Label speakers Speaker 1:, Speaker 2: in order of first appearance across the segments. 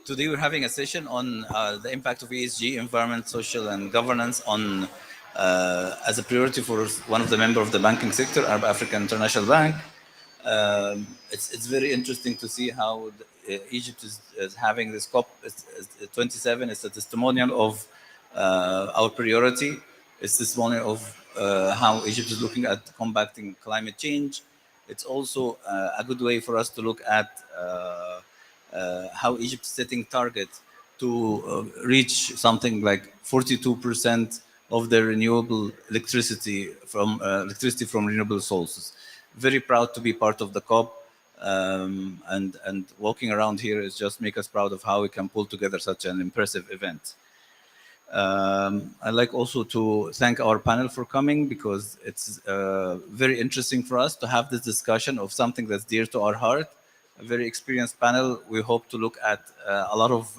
Speaker 1: Today we're having a session on the impact of ESG, environment, social, and governance on as a priority for one of the members of the banking sector, Arab African International Bank. It's very interesting to see how Egypt is having this COP 27. It's a testimonial of our priority. It's testimonial of how Egypt is looking at combating climate change. It's also a good way for us to look at how Egypt is setting targets to reach something like 42% of their renewable electricity from renewable sources. Very proud to be part of the COP, and walking around here is just make us proud of how we can pull together such an impressive event. I'd like also to thank our panel for coming, because it's very interesting for us to have this discussion of something that's dear to our heart. A very experienced panel. We hope to look at a lot of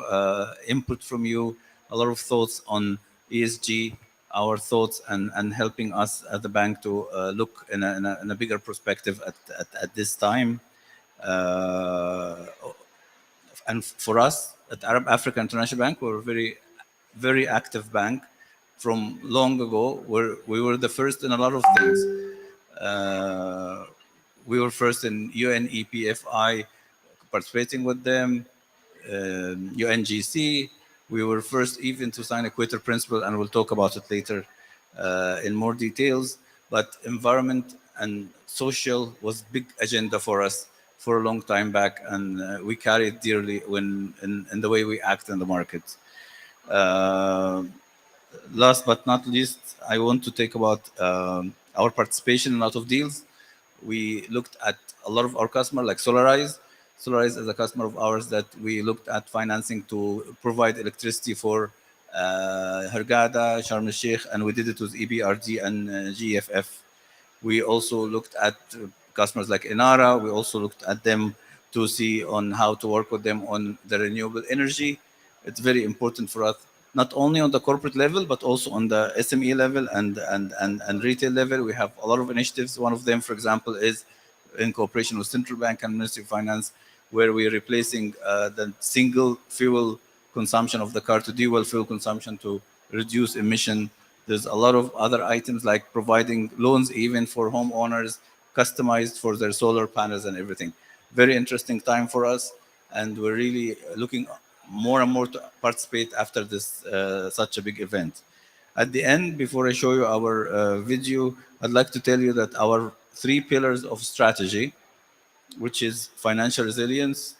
Speaker 1: input from you, a lot of thoughts on ESG, our thoughts, and helping us at the bank to look in a bigger perspective at this time. And for us at Arab Africa International Bank, we're a very active bank from long ago, where we were the first in a lot of things. We were first in UNEPFI, participating with them, UNGC. We were first even to sign Equator Principle, and we'll talk about it later in more details. But environment and social was big agenda for us for a long time back, and we carry it dearly in the way we act in the market. Last but not least, I want to talk about our participation in a lot of deals. We looked at a lot of our customers, like Solarize. Solarize is a customer of ours that we looked at financing to provide electricity for Hurghada, Sharm el-Sheikh, and we did it with EBRD and GFF. We also looked at customers like Enara. We also looked at them to see on how to work with them on the renewable energy. It's very important for us, not only on the corporate level, but also on the SME level and retail level. We have a lot of initiatives. One of them, for example, is in cooperation with Central Bank and Ministry of Finance, where we're replacing the single fuel consumption of the car to dual fuel consumption to reduce emission. There's a lot of other items like providing loans even for homeowners, customized for their solar panels and everything. Very interesting time for us, and we're really looking more and more to participate after this such a big event. At the end, before I show you our video, I'd like to tell you that our 3 pillars of strategy, which is financial resilience,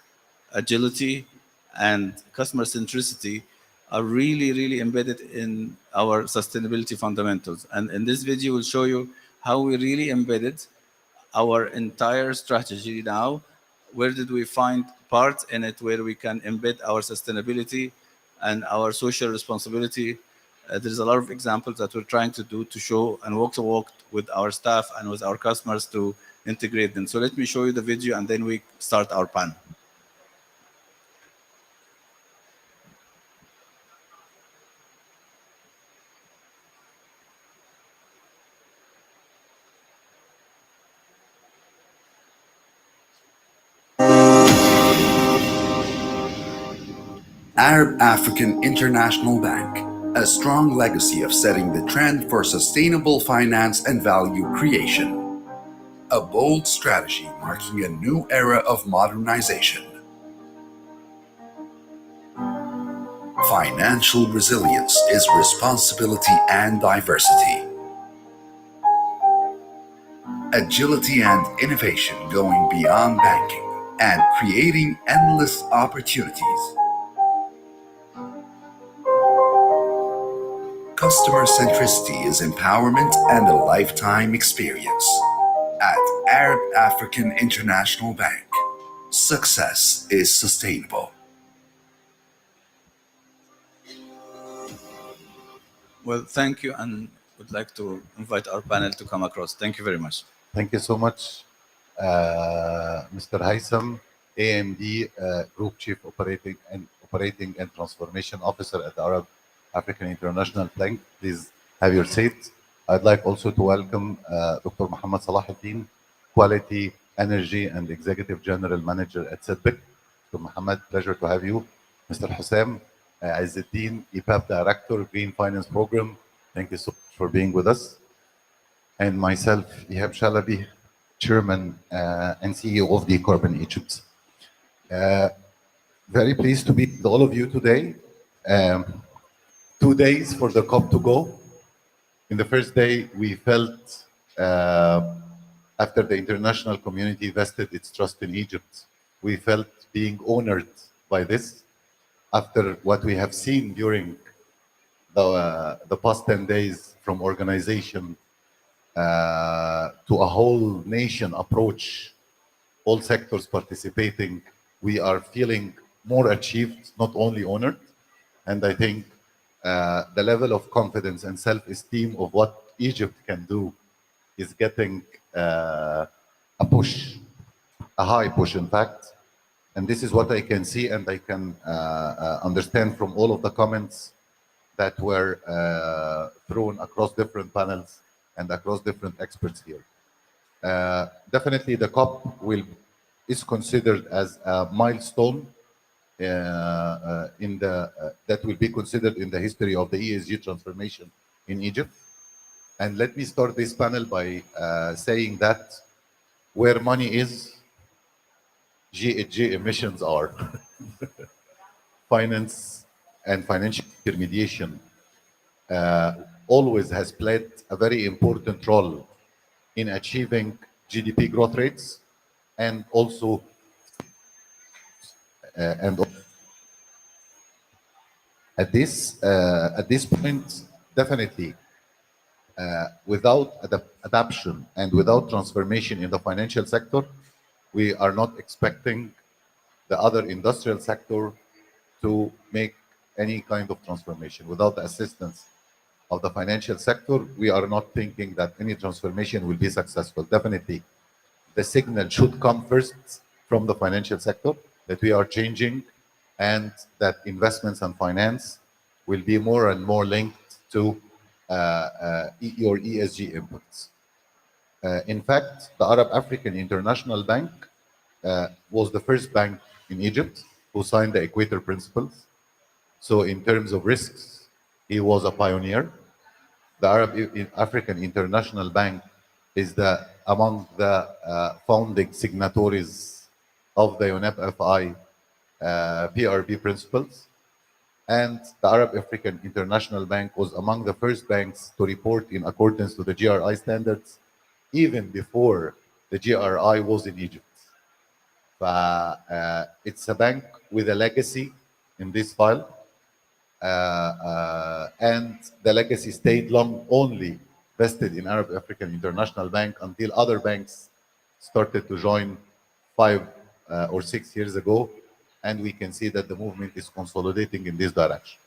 Speaker 1: agility, and customer centricity, are really embedded in our sustainability fundamentals. And in this video, we'll show you how we really embedded our entire strategy now. Where did we find parts in it where we can embed our sustainability and our social responsibility? There's a lot of examples that we're trying to do to show and walk the walk with our staff and with our customers to integrate them. So let me show you the video, and then we start our panel.
Speaker 2: Arab African International Bank, a strong legacy of setting the trend for sustainable finance and value creation. A bold strategy marking a new era of modernization. Financial resilience is responsibility and diversity. Agility and innovation going beyond banking and creating endless opportunities. Customer centricity is empowerment and a lifetime experience. At Arab African International Bank, success is sustainable.
Speaker 1: Well, thank you, and would like to invite our panel to come across. Thank you very much.
Speaker 3: Thank you so much, Mr. Haytham, AMD Group Chief Operating and Transformation Officer at the Arab African International Bank. Please have your seat. I'd like also to welcome Dr. Muhammad Salahuddin, Quality, Energy, and Executive General Manager at SEDBIC. Dr. Muhammad, pleasure to have you. Mr. Hussam Izzeddin, EPAP Director, Green Finance Program. Thank you so much for being with us. And myself, Ihab Shalabi, Chairman and CEO of Decarbon Egypt. Very pleased to be with all of you today. 2 days for the COP to go. In the first day, we felt after the international community vested its trust in Egypt, we felt being honored by this. After what we have seen during the past 10 days, from organization to a whole nation approach, all sectors participating, we are feeling more achieved, not only honored. And I think the level of confidence and self-esteem of what Egypt can do is getting a push, a high push, in fact. And this is what I can see and I can understand from all of the comments that were thrown across different panels and across different experts here. Definitely the COP is considered as a milestone that will be considered in the history of the ESG transformation in Egypt. And let me start this panel by saying that where money is, GHG emissions are. Finance and financial intermediation always has played a very important role in achieving GDP growth rates and also at this point, definitely without adaptation and without transformation in the financial sector, we are not expecting the other industrial sector to make any kind of transformation. Without the assistance of the financial sector, we are not thinking that any transformation will be successful. Definitely, the signal should come first from the financial sector that we are changing and that investments and finance will be more and more linked to your ESG inputs. In fact, the Arab African International Bank was the first bank in Egypt who signed the Equator Principles. So in terms of risks, he was a pioneer. The Arab African International Bank is among the founding signatories of the UNEP FI PRB principles. And the Arab African International Bank was among the first banks to report in accordance to the GRI standards, even before the GRI was in Egypt. It's a bank with a legacy in this file. And the legacy stayed long only vested in Arab African International Bank until other banks started to join 5 or 6 years ago. And we can see that the movement is consolidating in this direction.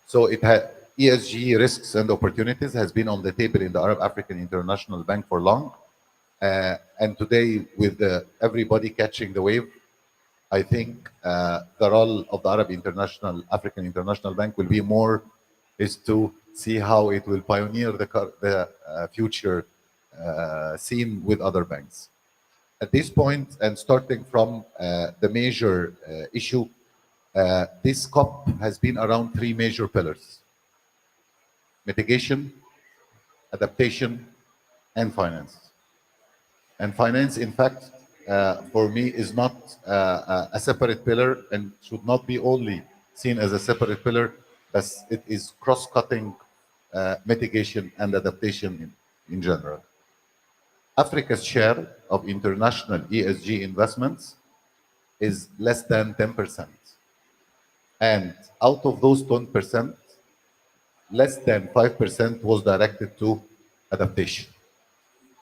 Speaker 3: So ESG Risks and Opportunities has been on the table in the Arab African International Bank for long. And today, with everybody catching the wave, I think the role of the African International Bank will be more is to see how it will pioneer the future scene with other banks. At this point, and starting from the major issue, this COP has been around 3 major pillars: mitigation, adaptation, and finance. And finance, in fact, for me, is not a separate pillar and should not be only seen as a separate pillar, but it is cross-cutting mitigation and adaptation in general. Africa's share of international ESG investments is less than 10%. And out of those 10%, less than 5% was directed to adaptation.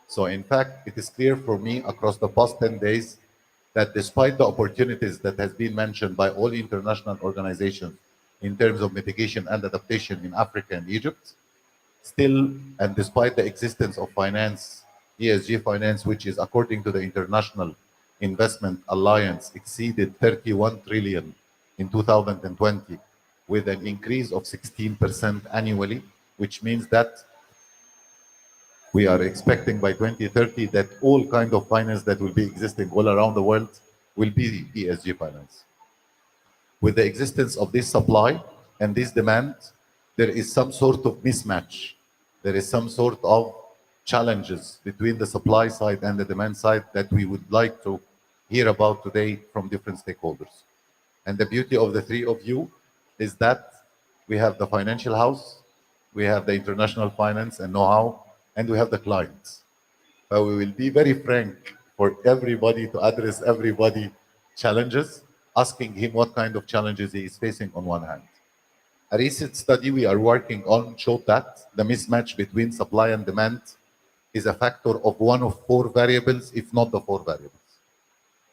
Speaker 3: So in fact, it is clear for me across the past 10 days that despite the opportunities that has been mentioned by all international organizations in terms of mitigation and adaptation in Africa and Egypt, still, and despite the existence of finance, ESG finance, which is according to the International Investment Alliance, exceeded 31 trillion in 2020, with an increase of 16% annually, which means that we are expecting by 2030 that all kind of finance that will be existing all around the world will be ESG finance. with the existence of this supply and this demand, there is some sort of mismatch. There is some sort of challenges between the supply side and the demand side that we would like to hear about today from different stakeholders. And the beauty of the three of you is that we have the financial house, we have the international finance and know-how, and we have the clients. But we will be very frank for everybody to address everybody challenges, asking him what kind of challenges he is facing on one hand. A recent study we are working on showed that the mismatch between supply and demand is a factor of one of four variables, if not the four variables.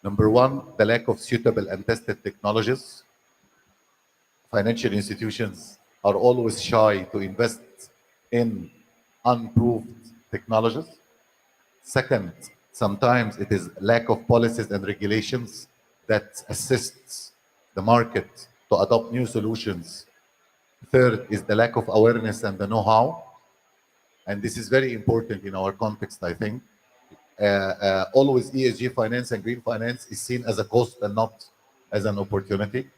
Speaker 3: Number one, the lack of suitable and tested technologies. Financial institutions are always shy to invest in unproved technologies. Second, sometimes it is lack of policies and regulations that assists the market to adopt new solutions. Third is the lack of awareness and the know-how. And this is very important in our context, I think. Always ESG finance and green finance is seen as a cost and not as an opportunity.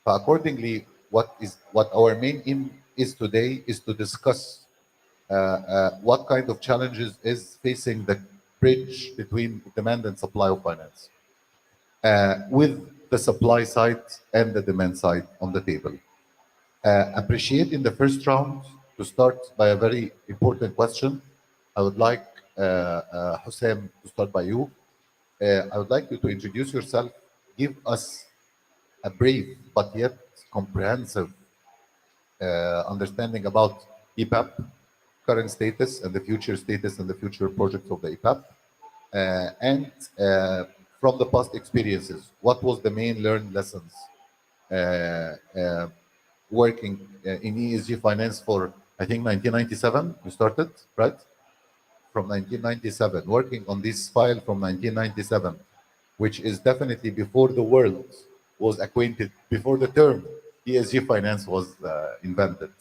Speaker 3: Accordingly, what our main aim is today is to discuss what kind of challenges is facing the bridge between demand and supply of finance, with the supply side and the demand side on the table. Appreciate in the first round to start by a very important question. I would like Hussein to start by you. I would like you to introduce yourself, give us a brief but yet comprehensive understanding about EPAP, current status and the future status and the future projects of the EPAP. And from the past experiences, what was the main learned lessons working in ESG finance for, I think, 1997, you started, right? From 1997, working on this file from 1997, which is definitely before the world was acquainted, before the term ESG finance was invented.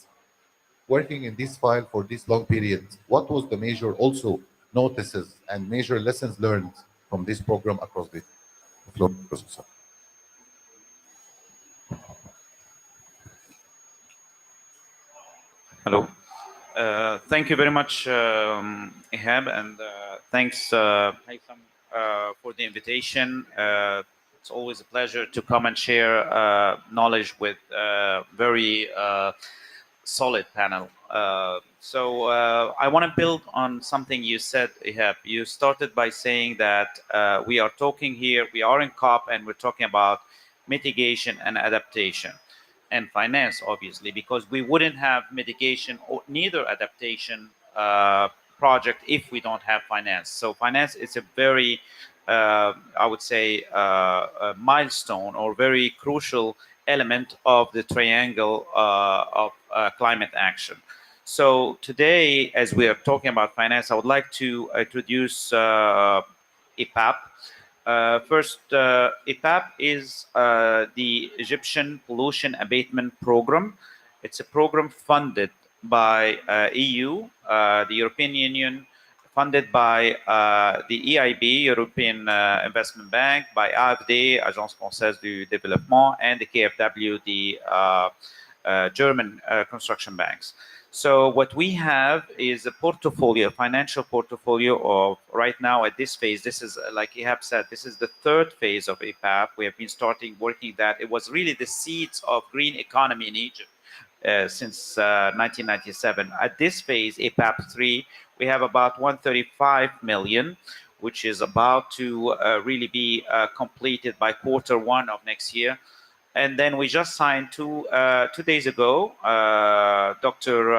Speaker 3: Working in this file for this long period, what was the major also notices and major lessons learned from this program across the floor?
Speaker 4: Hello. Thank you very much, Ihab, and thanks, Haytham, for the invitation. It's always a pleasure to come and share knowledge with very solid panel. So I want to build on something you said, Ihab. You started by saying that we are talking here, we are in COP, and we're talking about mitigation and adaptation. And finance, obviously, because we wouldn't have mitigation or neither adaptation project if we don't have finance. So finance is a very, I would say, a milestone or very crucial element of the triangle of climate action. So today, as we are talking about finance, I would like to introduce EPAP. First, EPAP is the Egyptian Pollution Abatement Program. It's a program funded by EU, the European Union, funded by the EIB, European Investment Bank, by AFD, Agence Française du Développement, and the KfW, the German construction banks. So what we have is a portfolio, a financial portfolio of right now at this phase. This is, like Ihab said, this is the third phase of EPAP. We have been starting working that. It was really the seeds of green economy in Egypt since 1997. At this phase, EPAP 3, we have about 135 million, which is about to really be completed by Q1 of next year. And then we just signed two days ago, Dr.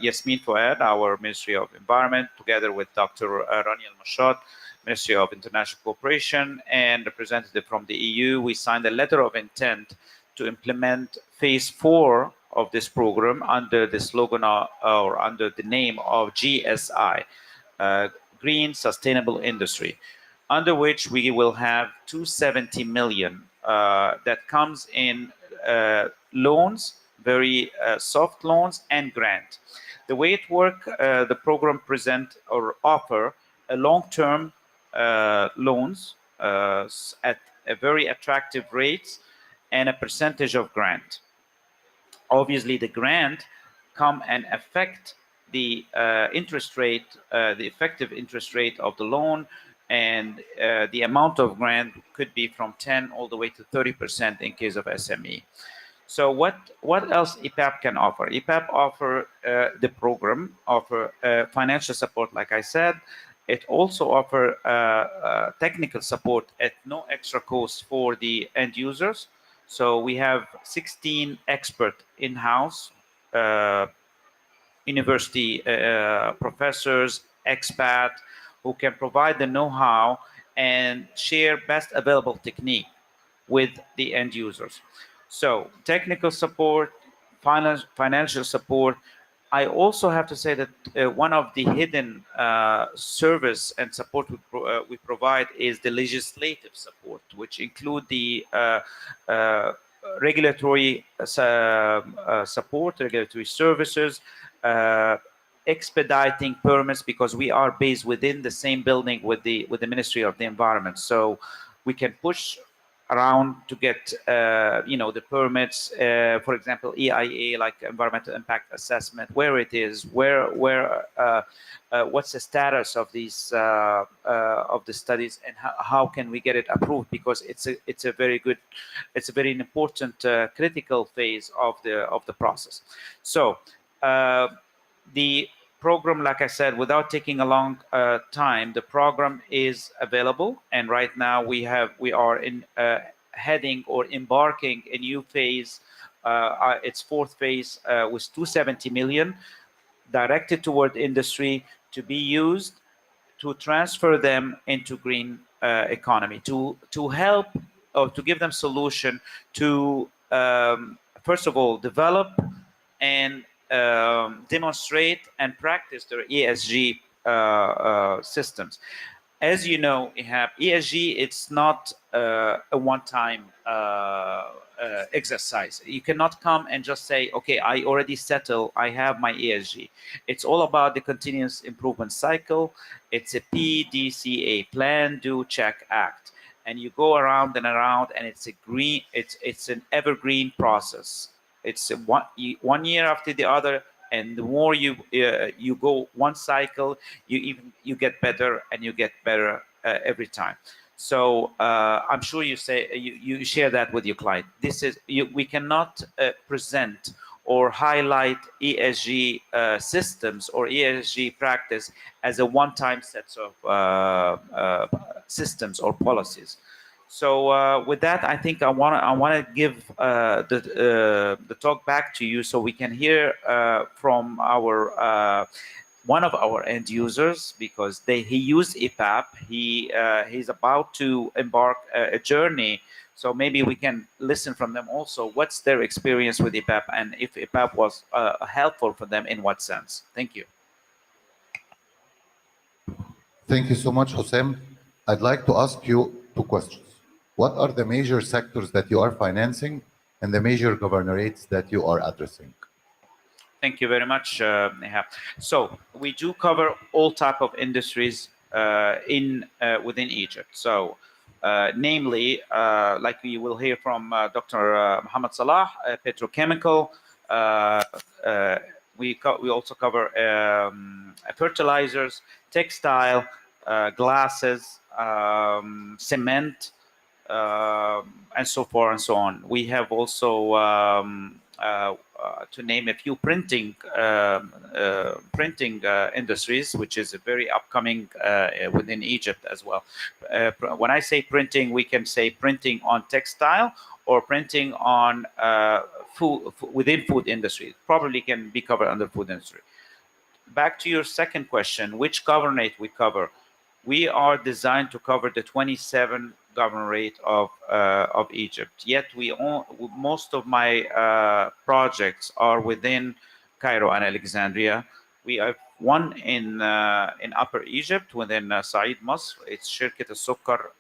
Speaker 4: Yasmin Fouad, our Ministry of Environment, together with Dr. Rani Al-Mashad, Ministry of International Cooperation, and representative from the EU. We signed a letter of intent to implement phase 4 of this program under the slogan or under the name of GSI, Green Sustainable Industry, under which we will have 270 million that comes in loans, very soft loans, and grant. The way it works, the program present or offer a long-term loans at a very attractive rates, and a percentage of grant. Obviously, the grant come and affect the interest rate, the effective interest rate of the loan, and the amount of grant could be from 10 all the way to 30% in case of SME. So what else EPAP can offer? EPAP offer the program, offer financial support, like I said. It also offer technical support at no extra cost for the end users. So we have 16 expert in-house university professors, expat, who can provide the know-how and share best available technique with the end users. So technical support, financial support. I also have to say that one of the hidden service and support we provide is the legislative support, which include the regulatory support, regulatory services, expediting permits, because we are based within the same building with the Ministry of the Environment. So we can push around to get the permits, for example, EIA, like environmental impact assessment, where it is, where what's the status of these of the studies, and how can we get it approved, because it's a very important critical phase of the process. So the program, like I said, without taking a long time, the program is available, and right now we are in heading or embarking a new phase. Its fourth phase with 270 million directed toward industry to be used to transfer them into green economy, to help or to give them solution to first of all develop and demonstrate and practice their ESG systems. As you know, ESG, it's not a one-time exercise. You cannot come and just say, okay, I already settle, I have my ESG. It's all about the continuous improvement cycle. It's a PDCA, plan, do, check, act. And you go around and around, and it's an evergreen process. It's one year after the other, and the more you go one cycle, you get better, and you get better every time. So I'm sure you share that with your client. We cannot present or highlight ESG systems or ESG practice as a one-time set of systems or policies. So with that, I think I want to give the talk back to you, so we can hear from our one of our end users, because he used EPAP. He's about to embark a journey. So maybe we can listen from them also. What's their experience with EPAP, and if EPAP was helpful for them in what sense? Thank you.
Speaker 3: Thank you so much, Hossein. I'd like to ask you two questions. What are the major sectors that you are financing and the major governorates that you are addressing?
Speaker 4: Thank you very much, Nihab. So we do cover all type of industries within Egypt. So namely, like we will hear from Dr. Mohammed Salah, petrochemical. We also cover fertilizers, textile, glasses, cement, and so forth and so on. We have also, to name a few, printing industries, which is a very upcoming within Egypt as well. When I say printing, we can say printing on textile or printing on within food industry. Probably can be covered under food industry. Back to your second question, which governorate we cover? We are designed to cover the 27 governorate of Egypt. Yet most of my projects are within Cairo and Alexandria. We have one in Upper Egypt within Said Masr. It's Shirkat al-Sukkar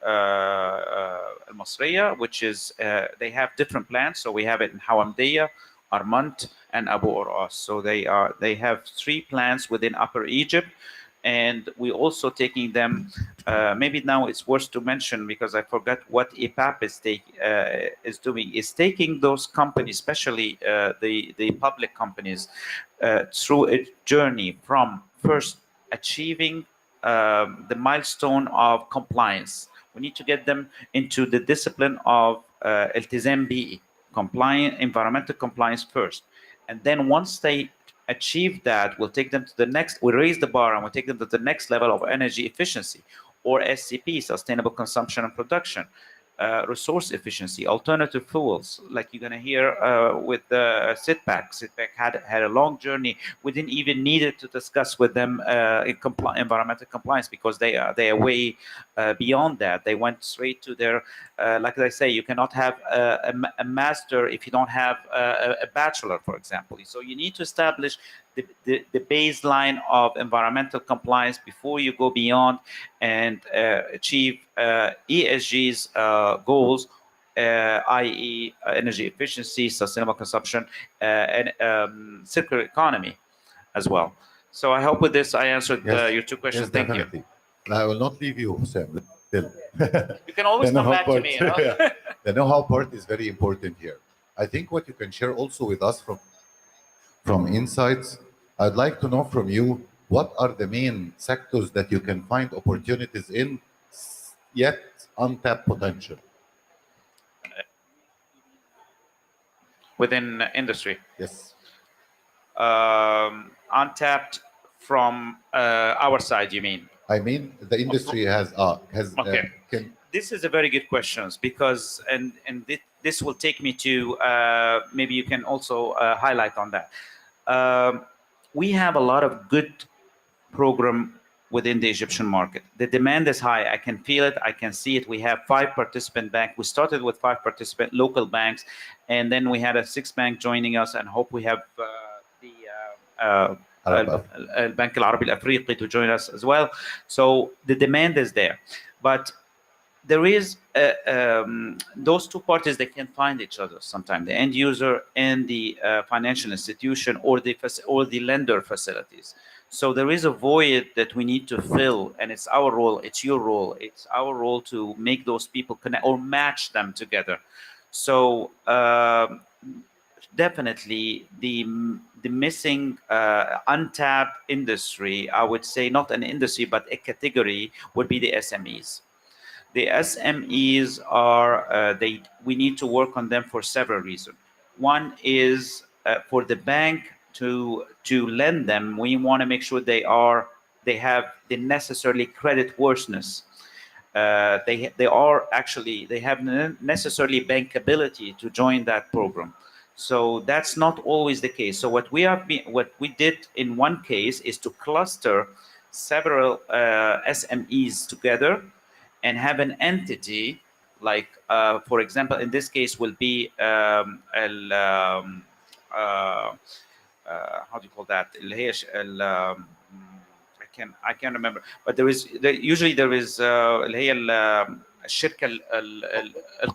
Speaker 4: al-Masriya, which is they have different plants. So we have it in Hawamdiya, Armant, and Abu Oras. So they have 3 plants within Upper Egypt. and we also taking them. Maybe now it's worth to mention, because I forgot what EPAP is doing. Is taking those companies, especially the public companies, through a journey from first achieving the milestone of compliance. We need to get them into the discipline of التزام بيئي, compliant, environmental compliance first. And then once they achieve that, we'll take them to the next, we raise the bar and we'll take them to the next level of energy efficiency, or SCP, sustainable consumption and production. Resource efficiency, alternative fuels, like you're going to hear with SITPAC. SITPAC had a long journey. We didn't even need it to discuss with them environmental compliance, because they are way beyond that. They went straight to their, like I say, you cannot have a master if you don't have a bachelor, for example. So you need to establish the baseline of environmental compliance before you go beyond and achieve ESG's goals, i.e. energy efficiency, sustainable consumption, and circular economy as well. So I hope with this I answered your two questions.
Speaker 3: Yes,
Speaker 4: Thank
Speaker 3: definitely.
Speaker 4: you.
Speaker 3: I will not leave you, Hussein. Still.
Speaker 4: You can always
Speaker 3: The
Speaker 4: come
Speaker 3: know-how
Speaker 4: back to
Speaker 3: part.
Speaker 4: me. You know?
Speaker 3: The know-how part is very important here. I think what you can share also with us from insights, I'd like to know from you, what are the main sectors that you can find opportunities in, yet untapped potential?
Speaker 4: Within industry.
Speaker 3: Yes.
Speaker 4: Untapped from our side, you mean?
Speaker 3: I mean, the industry has
Speaker 4: Okay. This is a very good question, because this will take me to maybe you can also highlight on that. We have a lot of good program within the Egyptian market. The demand is high. I can feel it. I can see it. We have 5 participant banks. We started with 5 participant local banks, and then we had a 6th bank joining us, and hope we have the Bank Al-Arabi Al-Afriqi to join us as well. So the demand is there, but there is those two parties, they can find each other sometimes, the end user and the financial institution, or the lender facilities. So there is a void that we need to fill, and it's our role, it's your role, it's our role to make those people connect or match them together. So definitely the missing untapped industry, I would say not an industry but a category, would be the SMEs. The SMEs are we need to work on them for several reasons. One is for the bank to lend them, we want to make sure they have the necessarily creditworthiness. They have necessarily bankability to join that program. So that's not always the case. So what we did in one case is to cluster several SMEs together and have an entity, like for example, in this case will be how do you call that? I can't remember, but usually there is اللي هي الشركة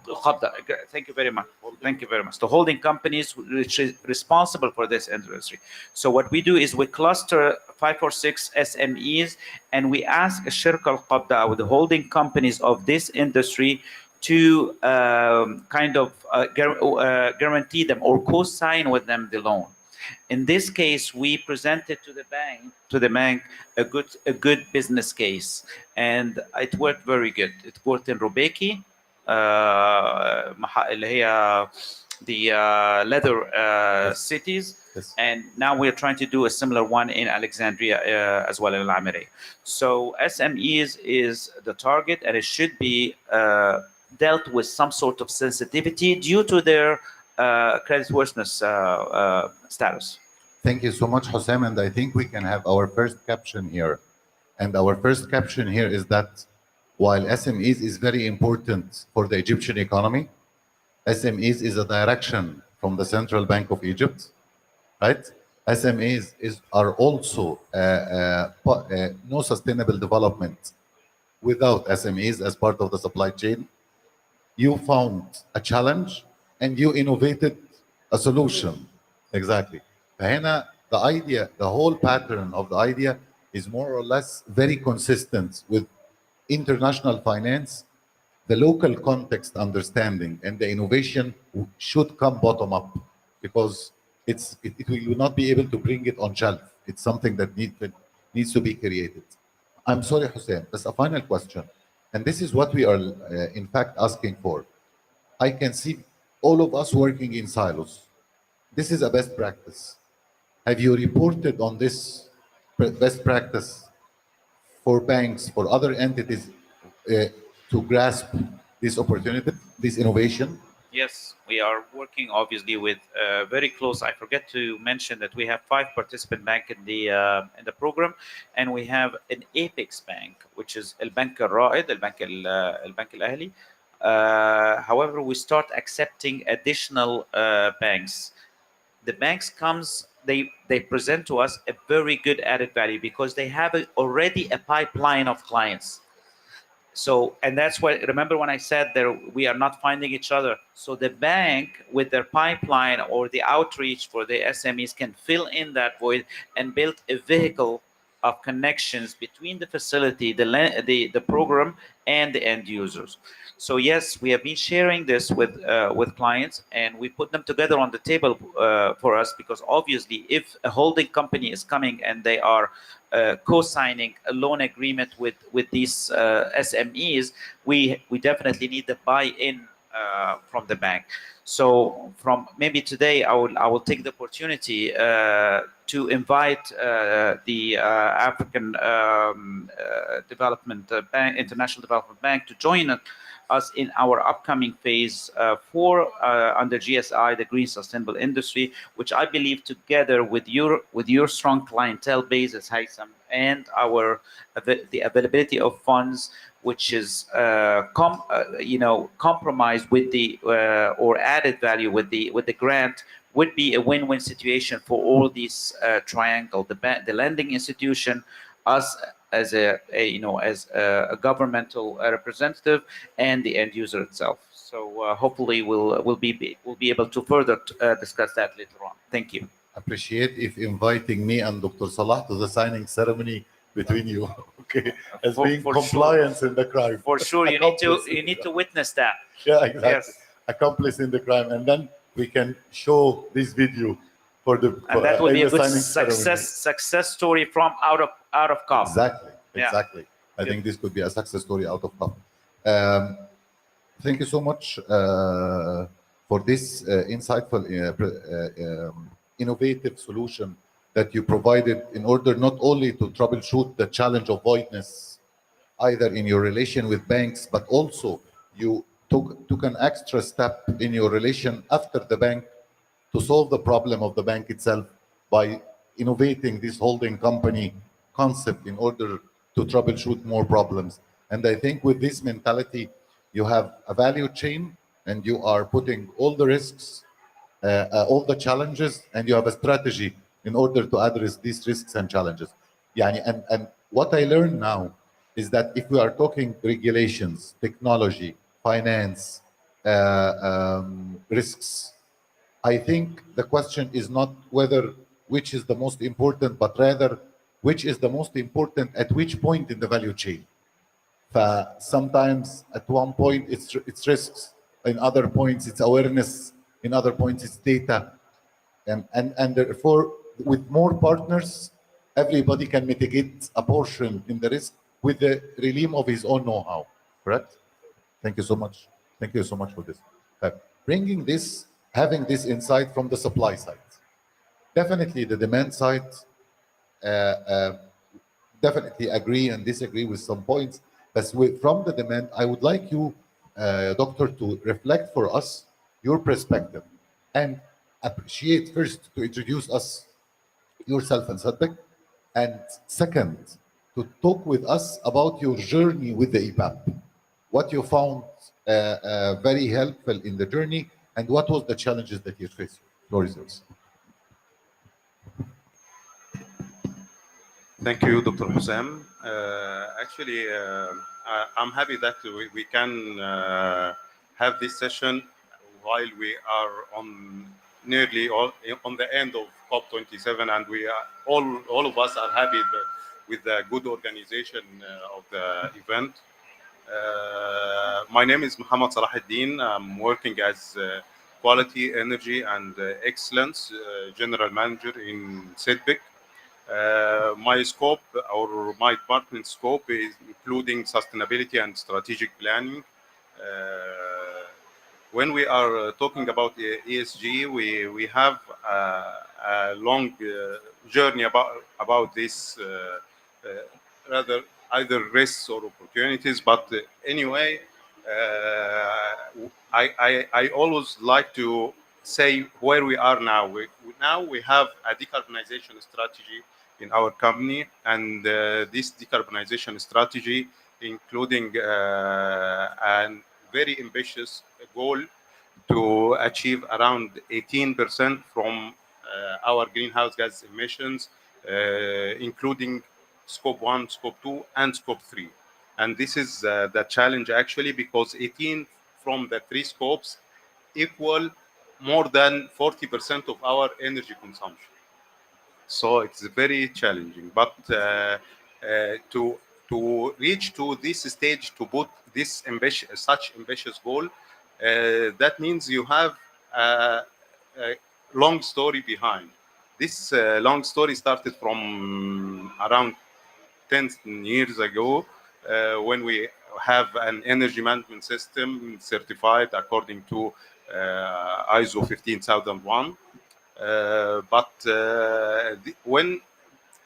Speaker 4: القابضة. Thank you very much. Thank you very much. The holding companies which is responsible for this industry. So what we do is we cluster 5 or 6 SMEs, and we ask الشركة القابضة, or the holding companies of this industry, to kind of guarantee them or co-sign with them the loan. In this case, we presented to the bank a good business case, and it worked very good. It worked in Rubeki, the leather cities,
Speaker 3: Yes.
Speaker 4: and now we're trying to do a similar one in Alexandria as well, in Al-Amireh. So SMEs is the target, and it should be dealt with some sort of sensitivity due to their creditworthiness status.
Speaker 3: Thank you so much, Hossein. And I think we can have our first caption here. And our first caption here is that while SMEs is very important for the Egyptian economy, SMEs is a direction from the Central Bank of Egypt, right? SMEs are also no sustainable development without SMEs as part of the supply chain. You found a challenge and you innovated a solution. Exactly. فهنا the idea, the whole pattern of the idea is more or less very consistent with international finance. The local context understanding and the innovation should come bottom up, because it will not be able to bring it on shelf. It's something that needs to be created. I'm sorry, Hussein, that's a final question. And this is what we are, in fact, asking for. I can see all of us working in silos. This is a best practice. Have you reported on this best practice for banks, for other entities to grasp this opportunity, this innovation?
Speaker 4: Yes, we are working obviously with very close. I forget to mention that we have 5 participant bank in the program, and we have an apex bank, which is El Bank Al Raid, El Bank Al Ahli. However, we start accepting additional banks. The banks comes, they present to us a very good added value because they have already a pipeline of clients. So, and that's why, remember when I said there we are not finding each other. So the bank with their pipeline or the outreach for the SMEs can fill in that void and build a vehicle of connections between the facility, the program, and the end users. So yes, we have been sharing this with clients, and we put them together on the table for us, because obviously, if a holding company is coming and they are co-signing a loan agreement with these SMEs, we definitely need the buy-in from the bank. So from maybe today, I will take the opportunity to invite the African Development Bank, International Development Bank, to join us in our upcoming phase 4 under GSI, the Green Sustainable Industry, which I believe together with your strong clientele base as Haitham, and the availability of funds, which is compromised with the or added value with the grant, would be a win-win situation for all these triangle: the lending institution, us as a governmental representative, and the end user itself. So hopefully we'll be able to further discuss that later on. Thank you.
Speaker 3: Appreciate if inviting me and Dr. Salah to the signing ceremony between you, okay, as being compliance in the crime.
Speaker 4: For sure, you need to witness that.
Speaker 3: Yeah, exactly.
Speaker 4: Yes.
Speaker 3: Accomplice in the crime, and then we can show this video for the
Speaker 4: and that would be a good
Speaker 3: ceremony.
Speaker 4: success story from out of COP.
Speaker 3: Exactly. I think this could be a success story out of COP. Thank you so much for this insightful, innovative solution that you provided in order not only to troubleshoot the challenge of voidness, either in your relation with banks, but also you took an extra step in your relation after the bank to solve the problem of the bank itself by innovating this holding company concept in order to troubleshoot more problems. And I think with this mentality, you have a value chain, and you are putting all the risks, all the challenges, and you have a strategy in order to address these risks and challenges. And what I learned now is that if we are talking regulations, technology, finance, risks, I think the question is not whether which is the most important, but rather which is the most important at which point in the value chain. Sometimes at one point it's risks, in other points it's awareness, in other points it's data, and therefore with more partners, everybody can mitigate a portion in the risk with the realm of his own know-how. Correct? Thank you so much. Thank you so much for this. Bringing this, having this insight from the supply side. Definitely the demand side, definitely agree and disagree with some points. But from the demand, I would like you, Doctor, to reflect for us your perspective and appreciate first to introduce us yourself and Sadek, and second, to talk with us about your journey with the EPAP, what you found very helpful in the journey, and what was the challenges that you faced. Floor is yours.
Speaker 5: Thank you, Dr. Hussam. Actually, I'm happy that we can have this session while we are nearly on the end of COP27, and we are all of us are happy with the good organization of the event. My name is Muhammad Salahuddin. I'm working as Quality, Energy, and Excellence General Manager in SEDBIC. My scope or my department scope is including sustainability and strategic planning. When we are talking about ESG, we have a long journey about this, rather either risks or opportunities. But anyway, I always like to say where we are now. Now we have a decarbonization strategy in our company, and this decarbonization strategy, including a very ambitious goal to achieve around 18% from our greenhouse gas emissions, including scope 1, scope 2, and scope 3. And this is the challenge actually, because 18 from the three scopes equal more than 40% of our energy consumption. So it's very challenging. But to reach to this stage, to put this such ambitious goal, that means you have a long story behind. This long story started from around 10 years ago, when we have an energy management system certified according to ISO 15001. When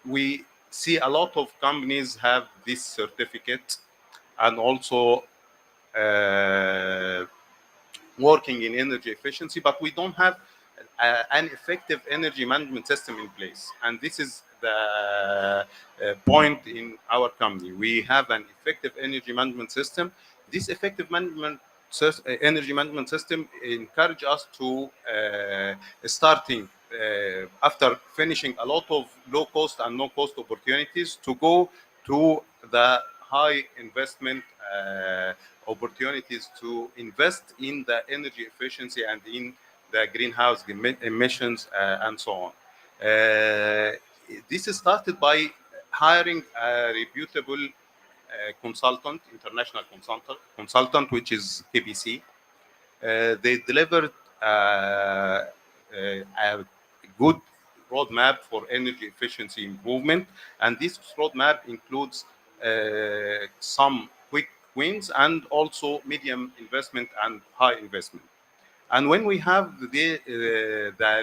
Speaker 5: we see a lot of companies have this certificate and also working in energy efficiency, but we don't have an effective energy management system in place. And this is the point in our company. We have an effective energy management system. This effective energy management system encourage us to starting after finishing a lot of low cost and no cost opportunities, to go to the high investment opportunities, to invest in the energy efficiency and in the greenhouse emissions and so on. This is started by hiring a reputable international consultant, which is KBC. They delivered a good roadmap for energy efficiency improvement, and this roadmap includes some quick wins and also medium investment and high investment. And when we have the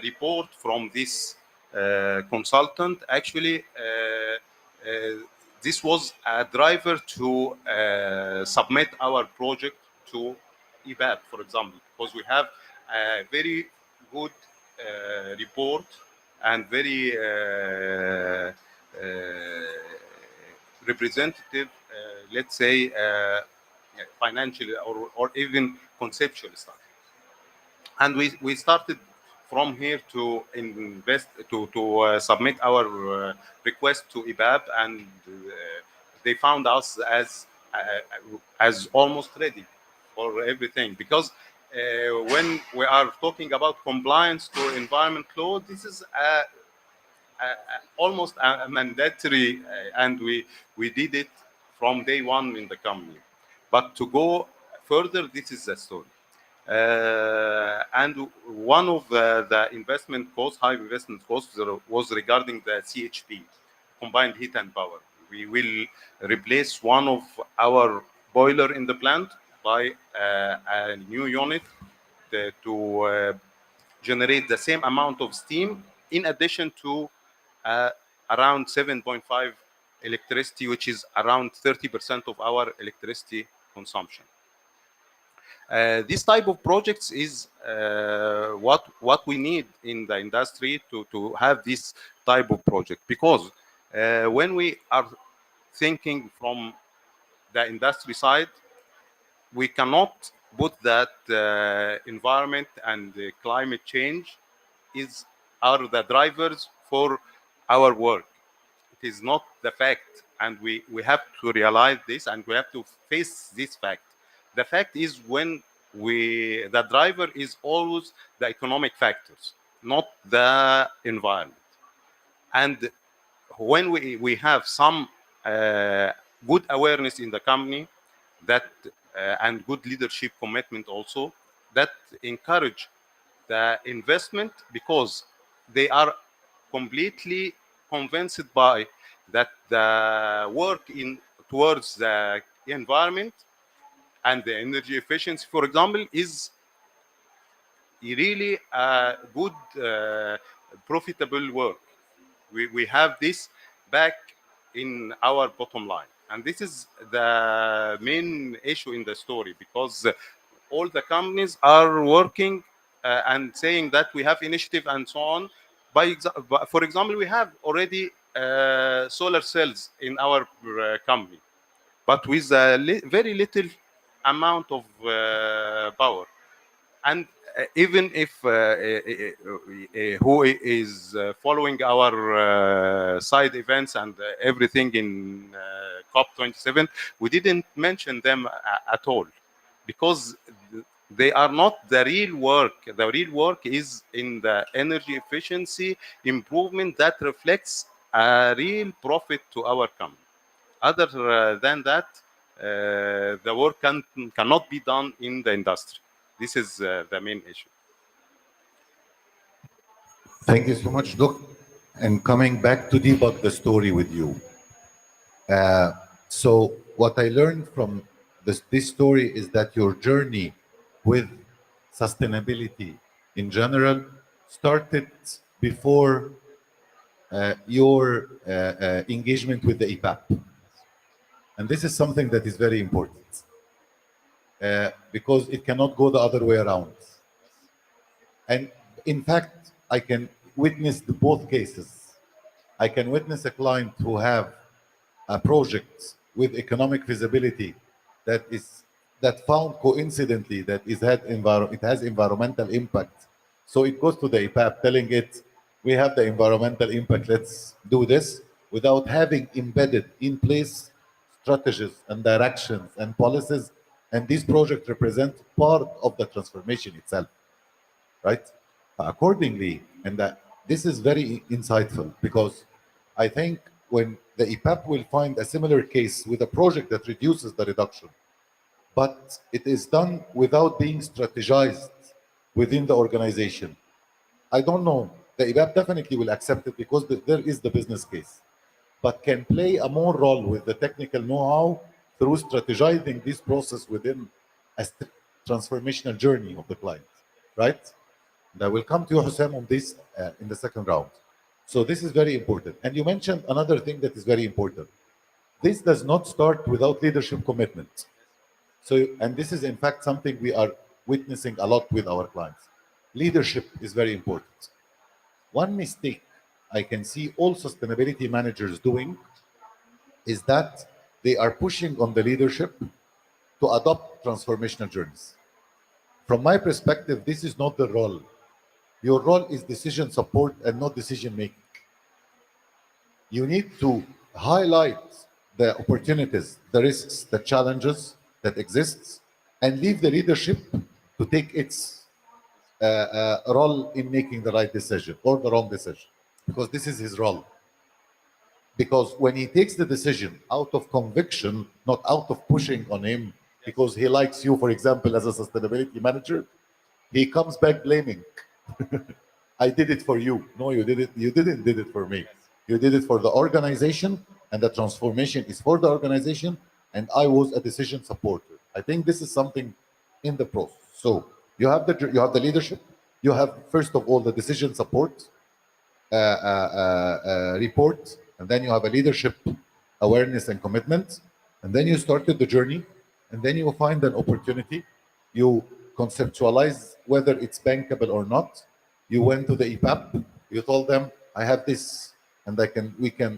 Speaker 5: report from this consultant, actually, this was a driver to submit our project to EBAP, for example, because we have a very good report and very representative, let's say, financial or even conceptual stuff. And we started from here to invest, to submit our request to EBAP, and they found us as almost ready for everything, because when we are talking about compliance to environment law, this is almost a mandatory, and we did it from day one in the company. But to go further, this is the story. And one of the investment costs, high investment costs, was regarding the CHP, combined heat and power. We will replace one of our boiler in the plant by a new unit to generate the same amount of steam, in addition to around 7.5 electricity, which is around 30% of our electricity consumption. This type of projects is what we need in the industry to have this type of project, because when we are thinking from the industry side, we cannot put that environment and climate change are the drivers for our work. It is not the fact, and we have to realize this, and we have to face this fact. The fact is, when the driver is always the economic factors, not the environment. And when we have some good awareness in the company that and good leadership commitment also, that encourage the investment, because they are completely convinced by that the work in towards the environment and the energy efficiency, for example, is really a good profitable work. We have this back in our bottom line, and this is the main issue in the story, because all the companies are working and saying that we have initiative and so on. For example, we have already solar cells in our company, but with a very little amount of power. And even if who is following our side events and everything in COP27, we didn't mention them at all, because they are not the real work. The real work is in the energy efficiency improvement that reflects a real profit to our company. Other than that, the work cannot be done in the industry. This is the main issue.
Speaker 3: Thank you so much, Doc. And coming back to debug the story with you. So what I learned from this story is that your journey with sustainability in general started before your engagement with the EPAP. And this is something that is very important because it cannot go the other way around. And in fact, I can witness both cases. I can witness a client who have a project with economic feasibility that found coincidentally that it has environmental impact. So it goes to the EPAP telling it, we have the environmental impact, let's do this, without having embedded in place strategies and directions and policies. And these projects represent part of the transformation itself, right? Accordingly, and this is very insightful, because I think when the EPAP will find a similar case with a project that reduces the reduction, but it is done without being strategized within the organization, I don't know. The EPAP definitely will accept it because there is the business case, but can play a more role with the technical know-how through strategizing this process within a transformational journey of the client, right? And I will come to you, Hussein, on this in the second round. So this is very important. And you mentioned another thing that is very important. This does not start without leadership commitment. So, and this is in fact something we are witnessing a lot with our clients. Leadership is very important. One mistake I can see all sustainability managers doing is that they are pushing on the leadership to adopt transformational journeys. From my perspective, this is not the role. Your role is decision support and not decision making. You need to highlight the opportunities, the risks, the challenges that exist, and leave the leadership to take its role in making the right decision or the wrong decision, because this is his role. Because when he takes the decision out of conviction, not out of pushing on him, because he likes you, for example, as a sustainability manager, he comes back blaming. I did it for you. No, you did it. You didn't did it for me. You did it for the organization, and the transformation is for the organization. And I was a decision supporter. I think this is something in the process. So you have the leadership. You have first of all the decision support report, and then you have a leadership awareness and commitment, and then you started the journey, and then you find an opportunity. You conceptualize whether it's bankable or not. You went to the EPAP. You told them, "I have this, and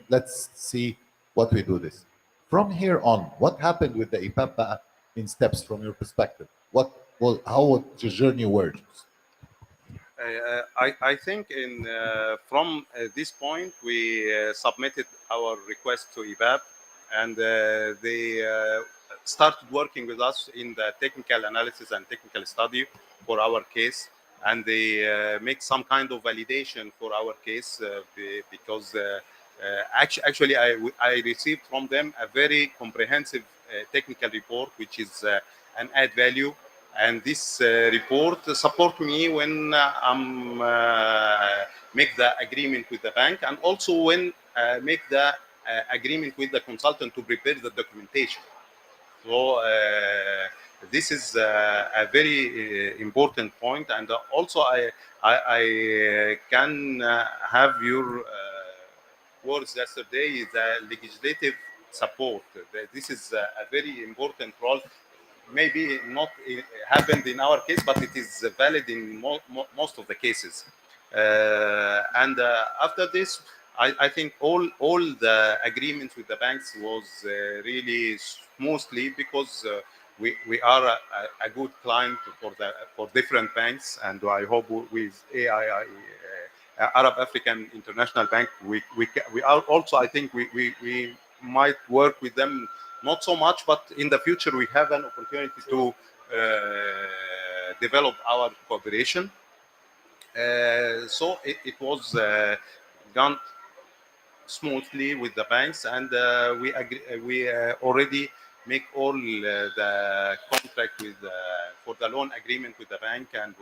Speaker 3: let's see what we do this." From here on, what happened with the EPAP in steps from your perspective? How would the journey work?
Speaker 5: I think from this point we submitted our request to EBAP, and they started working with us in the technical analysis and technical study for our case, and they make some kind of validation for our case because Actually, I received from them a very comprehensive technical report, which is an add value. And this report support me when I'm make the agreement with the bank, and also when make the agreement with the consultant to prepare the documentation. So this is a very important point, and also I can have your words yesterday. The legislative support. This is a very important role. Maybe not happened in our case, but it is valid in most of the cases. And after this, I think all the agreements with the banks was really smoothly, because we are a good client for different banks, and I hope with AII, Arab African International Bank, we are also, I think we might work with them, not so much, but in the future we have an opportunity to develop our cooperation. So it was done smoothly with the banks, and we already make all the contract with for the loan agreement with the bank, and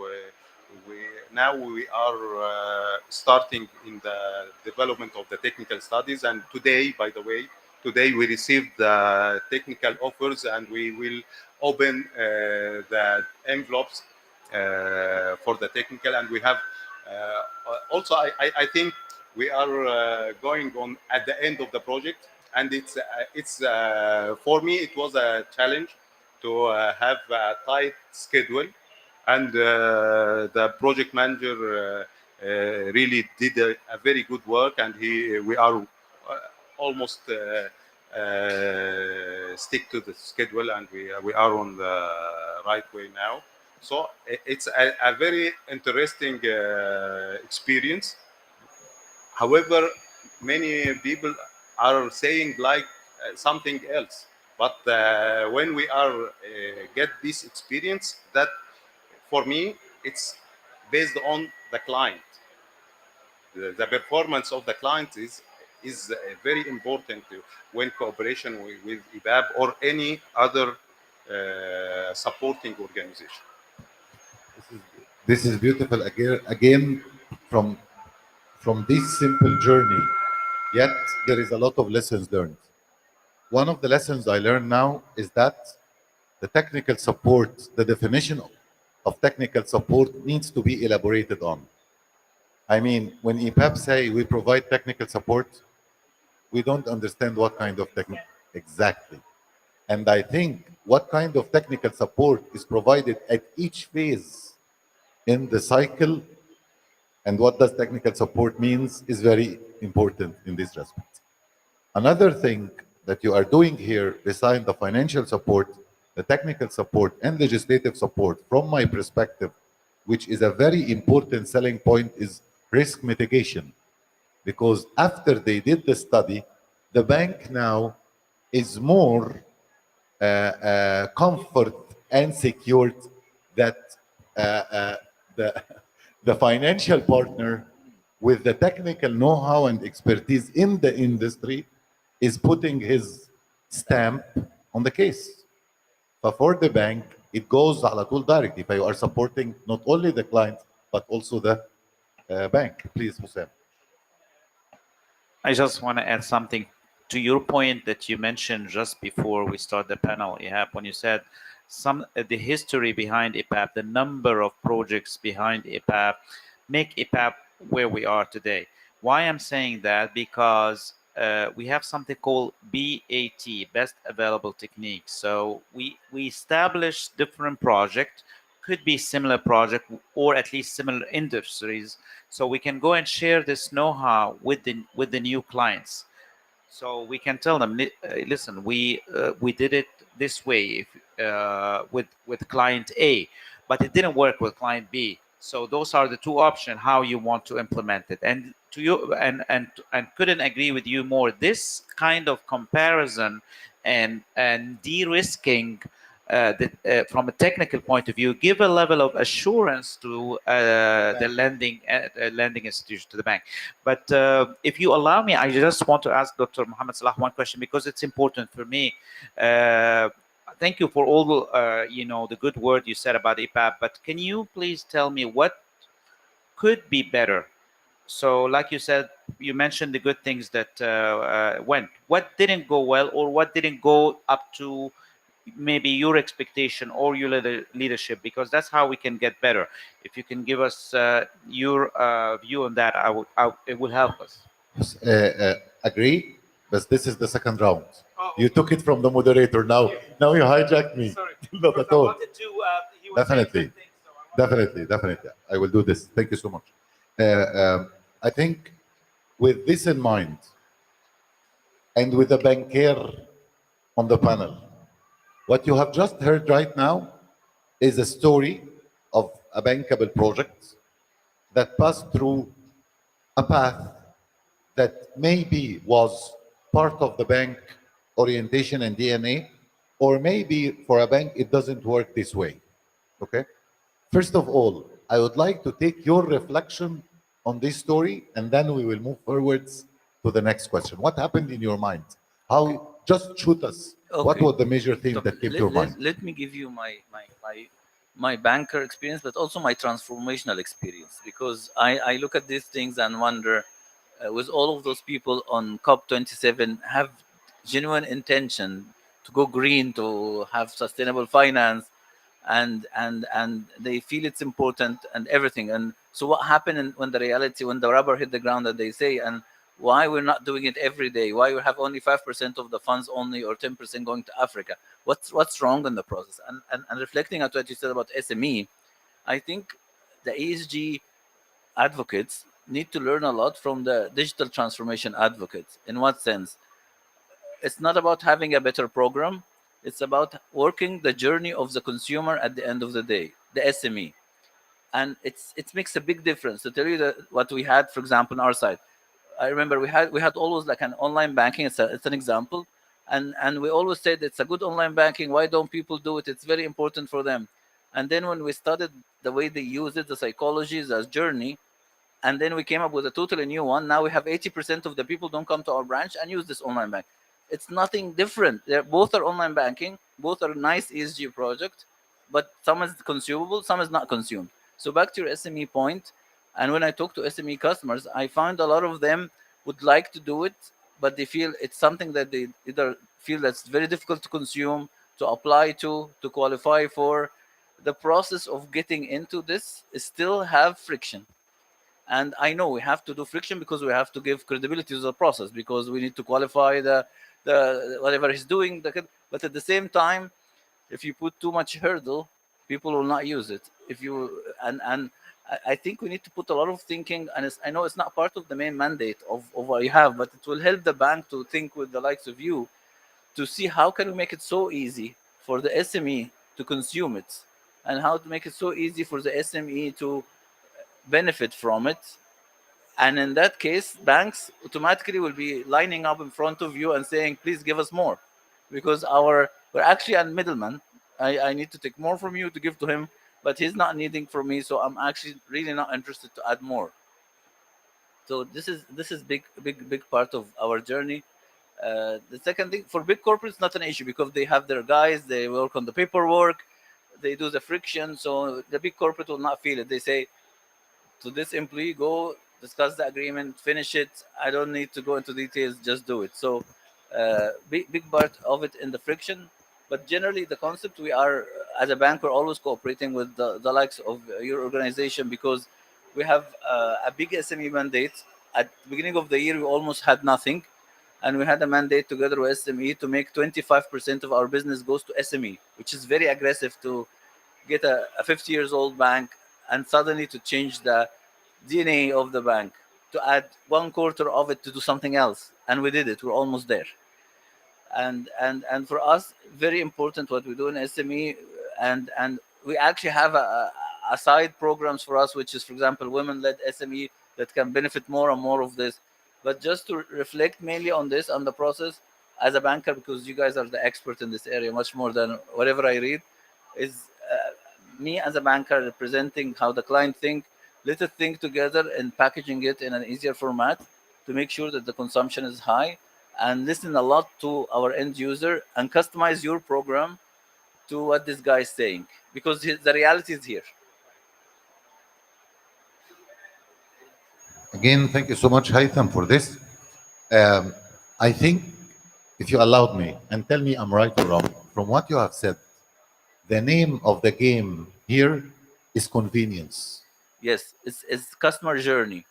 Speaker 5: we now we are starting in the development of the technical studies. And today, by the way, today we received the technical offers, and we will open the envelopes for the technical. And we have also, I think we are going on at the end of the project, and it's for me it was a challenge to have a tight schedule, and the project manager really did a very good work, and we are almost stick to the schedule, and we are on the right way now. So it's a very interesting experience. However, many people are saying like something else. But when we are get this experience, that for me it's based on the client. The performance of the client is very important when cooperation with IBAB or any other supporting organization.
Speaker 3: This is beautiful again from this simple journey. Yet there is a lot of lessons learned. One of the lessons I learned now is that the technical support, the definition of technical support needs to be elaborated on. I mean, when EPAP say we provide technical support, we don't understand what kind of technical exactly. And I think what kind of technical support is provided at each phase in the cycle and what does technical support means is very important in this respect. Another thing that you are doing here, besides the financial support, the technical support, and legislative support, from my perspective, which is a very important selling point, is risk mitigation. Because after they did the study, the bank now is more comfort and secured that the, the financial partner with the technical know-how and expertise in the industry is putting his stamp on the case. But for the bank, it goes على طول direct if you are supporting not only the client but also the bank. Please, Hussein.
Speaker 4: I just want to add something to your point that you mentioned just before we start the panel, Ihab, when you said the history behind IPAP, the number of projects behind IPAP make IPAP where we are today. Why I'm saying that? Because we have something called BAT, Best Available Technique. So we establish different projects, could be similar project or at least similar industries, so we can go and share this know-how with the new clients. So we can tell them, listen, we did it this way with client A, but it didn't work with client B. So those are the two options how you want to implement it. And to you, and couldn't agree with you more. This kind of comparison and de-risking from a technical point of view, give a level of assurance to the lending institution, to the bank. But if you allow me, I just want to ask Dr. Mohammed Salah one question, because it's important for me. Thank you for all the good word you said about EPAP, but can you please tell me what could be better? So, like you said, you mentioned the good things that went. What didn't go well, or what didn't go up to maybe your expectation or your leadership? Because that's how we can get better. If you can give us your view on that, it will help us.
Speaker 3: Agree, but this is the second round. You took it from the moderator. Now you hijacked me.
Speaker 4: Sorry.
Speaker 3: Not at all.
Speaker 4: He was saying
Speaker 3: Definitely.
Speaker 4: good things, so I wanted
Speaker 3: Definitely. I will do this. Thank you so much. I think with this in mind, and with the banker on the panel, what you have just heard right now is a story of a bankable project that passed through a path that maybe was part of the bank orientation and DNA, or maybe for a bank it doesn't work this way. Okay? First of all, I would like to take your reflection on this story, and then we will move forwards to the next question. What happened in your mind? How, just shoot us. What
Speaker 1: Okay.
Speaker 3: was the major theme
Speaker 1: So
Speaker 3: that came to your mind?
Speaker 1: let me give you my banker experience, but also my transformational experience, because I look at these things and wonder, with all of those people on COP27 have genuine intention to go green, to have sustainable finance, and they feel it's important and everything. And so what happened when the reality, when the rubber hit the ground, that they say, and why we're not doing it every day, why we have only 5% of the funds only, or 10% going to Africa, what's wrong in the process? And reflecting at what you said about SME, I think the ESG advocates need to learn a lot from the digital transformation advocates. In what sense? It's not about having a better program, it's about working the journey of the consumer at the end of the day, the SME. And it makes a big difference. To tell you that what we had, for example, on our side, I remember we had always like an online banking. It's an example, and we always said it's a good online banking. Why don't people do it? It's very important for them. And then when we studied the way they use it, the psychology, the journey, and then we came up with a totally new one. Now we have 80% of the people don't come to our branch and use this online bank. It's nothing different. Both are online banking, both are nice ESG project, but some is consumable, some is not consumed. So back to your SME point, and when I talk to SME customers, I find a lot of them would like to do it, but they feel it's something that they either feel that's very difficult to consume, to apply to qualify for. The process of getting into this is still have friction. And I know we have to do friction because we have to give credibility to the process, because we need to qualify the whatever he's doing. But at the same time, if you put too much hurdle, people will not use it. If you and I think we need to put a lot of thinking, and I know it's not part of the main mandate of what you have, but it will help the bank to think with the likes of you, to see how can we make it so easy for the SME to consume it, and how to make it so easy for the SME to benefit from it. And in that case, banks automatically will be lining up in front of you and saying, please give us more, because we're actually a middleman. I need to take more from you to give to him, but he's not needing from me, so I'm actually really not interested to add more. So this is big part of our journey. The second thing, for big corporates, not an issue, because they have their guys, they work on the paperwork, they do the friction, so the big corporate will not feel it. They say to this employee, go discuss the agreement, finish it. I don't need to go into details, just do it. So big part of it in the friction. But generally the concept, we are, as a bank, we're always cooperating with the likes of your organization, because we have a big SME mandate. At the beginning of the year, we almost had nothing, and we had a mandate together with SME to make 25% of our business goes to SME, which is very aggressive to get a 50 years old bank and suddenly to change the DNA of the bank, to add one quarter of it to do something else. And we did it. We're almost there. And for us, very important what we do in SME. And we actually have a side programs for us, which is, for example, women-led SME, that can benefit more and more of this. But just to reflect mainly on this, on the process, as a banker, because you guys are the expert in this area much more than whatever I read, is me as a banker representing how the client think. Let us think together and packaging it in an easier format to make sure that the consumption is high, and listen a lot to our end user and customize your program to what this guy is saying, because the reality is here.
Speaker 3: Again, thank you so much, Haitham, for this. I think, if you allowed me, and tell me I'm right or wrong, from what you have said, the name of the game here is convenience.
Speaker 1: Yes, it's customer journey,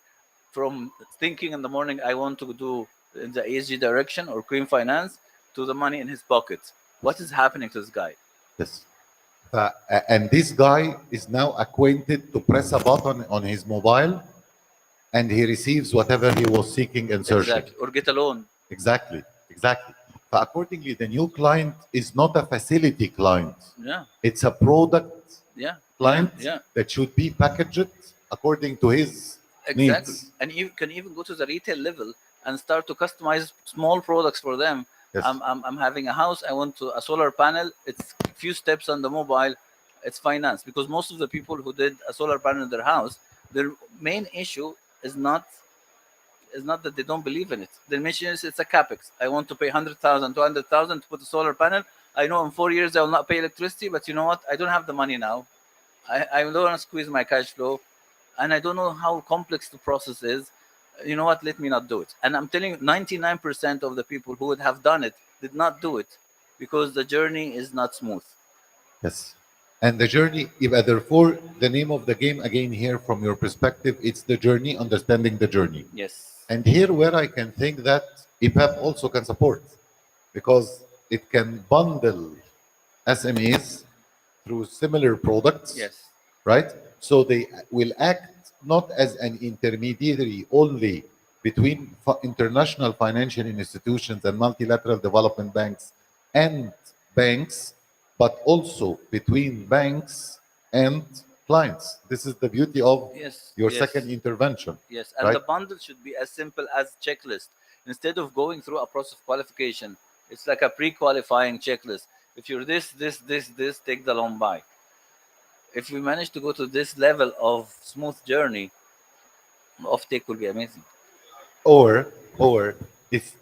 Speaker 1: from thinking in the morning I want to do in the ESG direction or green finance, to the money in his pocket. What is happening to this guy?
Speaker 3: Yes. And this guy is now acquainted to press a button on his mobile and he receives whatever he was seeking and searching.
Speaker 1: Exactly, or get a loan.
Speaker 3: Exactly, exactly. Accordingly, the new client is not a facility client.
Speaker 1: Yeah,
Speaker 3: It's a product
Speaker 1: yeah,
Speaker 3: client
Speaker 1: yeah.
Speaker 3: that should be packaged according to his
Speaker 1: Exactly.
Speaker 3: needs.
Speaker 1: And you can even go to the retail level and start to customize small products for them.
Speaker 3: Yes.
Speaker 1: I'm having a house, I want to a solar panel. It's few steps on the mobile. It's finance, because most of the people who did a solar panel in their house, their main issue is not that they don't believe in it. The mission is it's a capex. I want to pay 100,000, 200,000 to put a solar panel. I know in 4 years I will not pay electricity, but you know what? I don't have the money now. I don't want to squeeze my cash flow, and I don't know how complex the process is. You know what? Let me not do it. And I'm telling you, 99% of the people who would have done it did not do it because the journey is not smooth.
Speaker 3: Yes. And the journey, therefore, the name of the game again here from your perspective, it's the journey, understanding the journey.
Speaker 1: Yes.
Speaker 3: And here where I can think that EPAP also can support, because it can bundle SMEs through similar products,
Speaker 1: Yes.
Speaker 3: right? So they will act not as an intermediary only between international financial institutions and multilateral development banks and banks, but also between banks and clients. This is the beauty of
Speaker 1: Yes.
Speaker 3: your
Speaker 1: Yes.
Speaker 3: second intervention.
Speaker 1: Yes, and
Speaker 3: right?
Speaker 1: the bundle should be as simple as checklist. Instead of going through a process of qualification, it's like a pre-qualifying checklist. If you're this, take the loan by. If we manage to go to this level of smooth journey, offtake will be amazing.
Speaker 3: Or if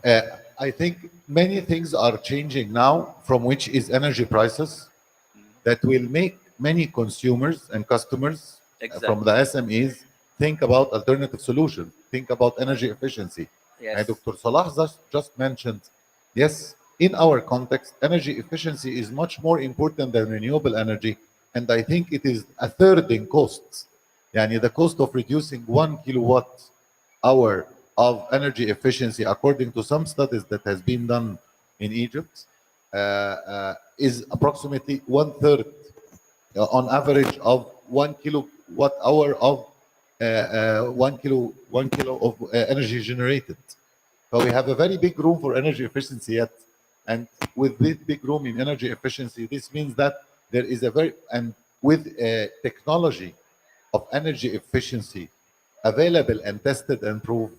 Speaker 3: I think many things are changing now, from which is energy prices, that will make many consumers and customers from the SMEs think about alternative solutions, think about energy efficiency.
Speaker 1: Yes.
Speaker 3: And Dr. Salah just mentioned, yes, in our context, energy efficiency is much more important than renewable energy, and I think it is a third in costs. Yani the cost of reducing 1 kilowatt hour of energy efficiency, according to some studies that has been done in Egypt, is approximately one third on average of 1 kilowatt hour of 1 kilo of energy generated. So we have a very big room for energy efficiency yet. And with this big room in energy efficiency, this means that there is a very, and with technology of energy efficiency available and tested and proved.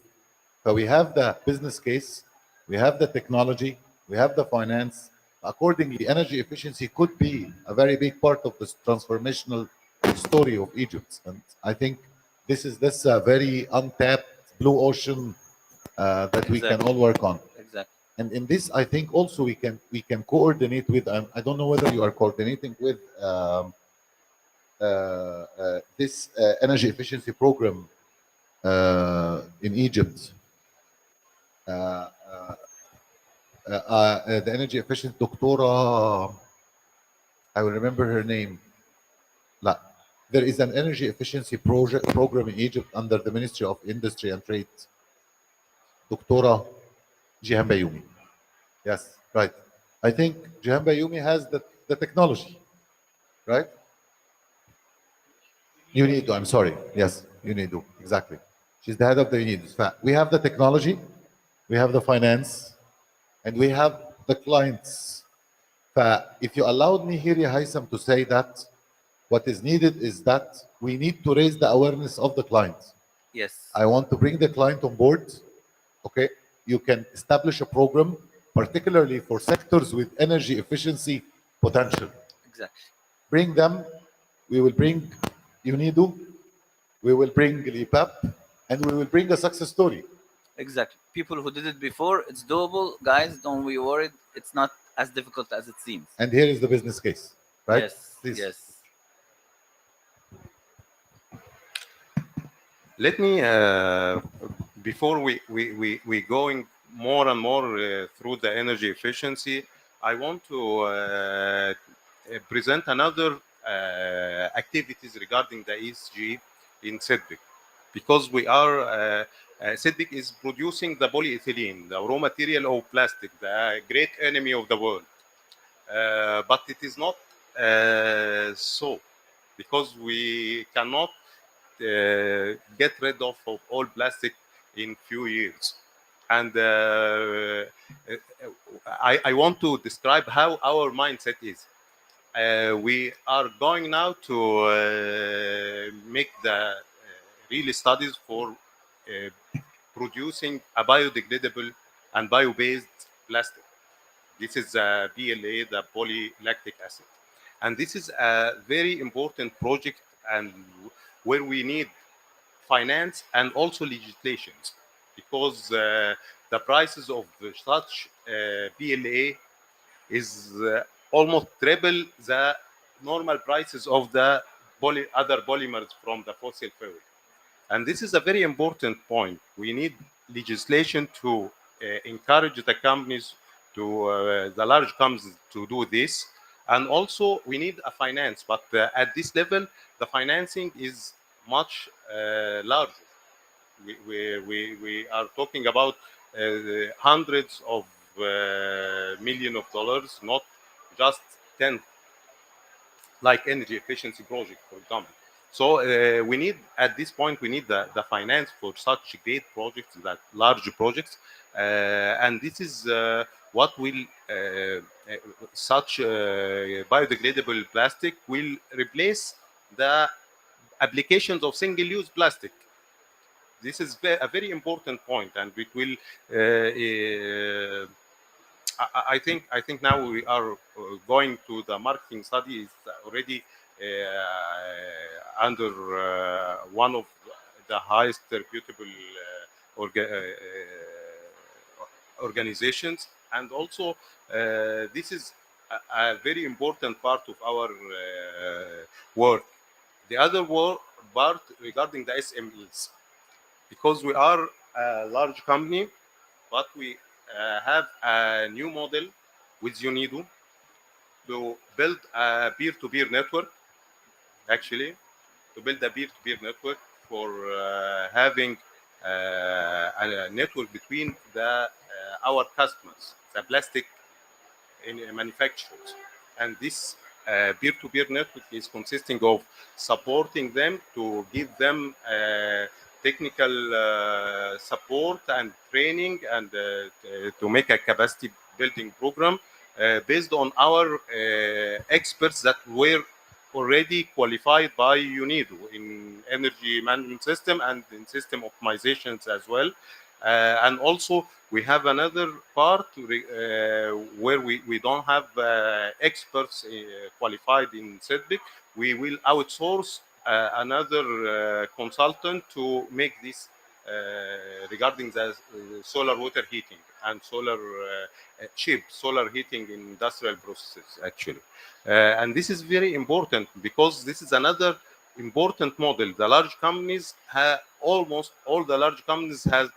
Speaker 3: So we have the business case, we have the technology, we have the finance. Accordingly, energy efficiency could be a very big part of this transformational story of Egypt. And I think this a very untapped blue ocean that we can all work on.
Speaker 1: Exactly.
Speaker 3: And in this, I think also we can coordinate with. I don't know whether you are coordinating with this energy efficiency program in Egypt. The energy efficient doctora, I will remember her name. La. There is an energy efficiency program in Egypt under the Ministry of Industry and Trade. Doctora Jihan Bayoumi. Yes, right. I think Jihan Bayoumi has the technology, right? UNIDO, I'm sorry. Yes, UNIDO, exactly. She's the head of the UNIDO. We have the technology, we have the finance, and we have the clients. If you allowed me here, Ya Haitham, to say that what is needed is that we need to raise the awareness of the client.
Speaker 1: Yes.
Speaker 3: I want to bring the client on board. Okay, you can establish a program particularly for sectors with energy efficiency potential.
Speaker 1: Exactly.
Speaker 3: Bring them, we will bring UNIDO, we will bring LIPAP, and we will bring a success story.
Speaker 1: Exactly. People who did it before, it's doable. Guys, don't be worried. It's not as difficult as it seems.
Speaker 3: And here is the business case, right?
Speaker 1: Yes.
Speaker 3: Please.
Speaker 1: Yes.
Speaker 5: Let me, before we going more and more through the energy efficiency, I want to present another activities regarding the ESG in SEDBIC, because we are SEDBIC is producing the polyethylene, the raw material of plastic, the great enemy of the world. But it is not so, because we cannot get rid of all plastic in few years. And I want to describe how our mindset is. We are going now to make the real studies for producing a biodegradable and bio-based plastic. This is PLA, the polylactic acid. And this is a very important project, and where we need finance and also legislations, because the prices of such PLA is almost triple the normal prices of the other polymers from the fossil fuel. And this is a very important point. We need legislation to encourage the companies to the large companies to do this. And also we need a finance, but at this level, the financing is much larger. We are talking about hundreds of million of dollars, not just 10, like energy efficiency project, for example. So we need, at this point, we need the finance for such great projects, that large projects. And this is what will, such biodegradable plastic will replace the applications of single-use plastic. This is a very important point, and it will. I think now we are going to the marketing study is already under one of the highest reputable organizations, and also this is a very important part of our work. The other part regarding the SMEs, because we are a large company, but we have a new model with UNIDO to build a peer-to-peer network, actually, to build a peer-to-peer network for having a network between our customers, the plastic manufacturers. And this peer-to-peer network is consisting of supporting them, to give them technical support and training, and to make a capacity building program based on our experts that were already qualified by UNIDO in energy management system and in system optimizations as well. And also we have another part where we don't have experts qualified in SEDBIC. We will outsource another consultant to make this regarding the solar water heating and solar cheap solar heating in industrial processes, actually. And this is very important, because this is another important model. The large companies almost all the large companies have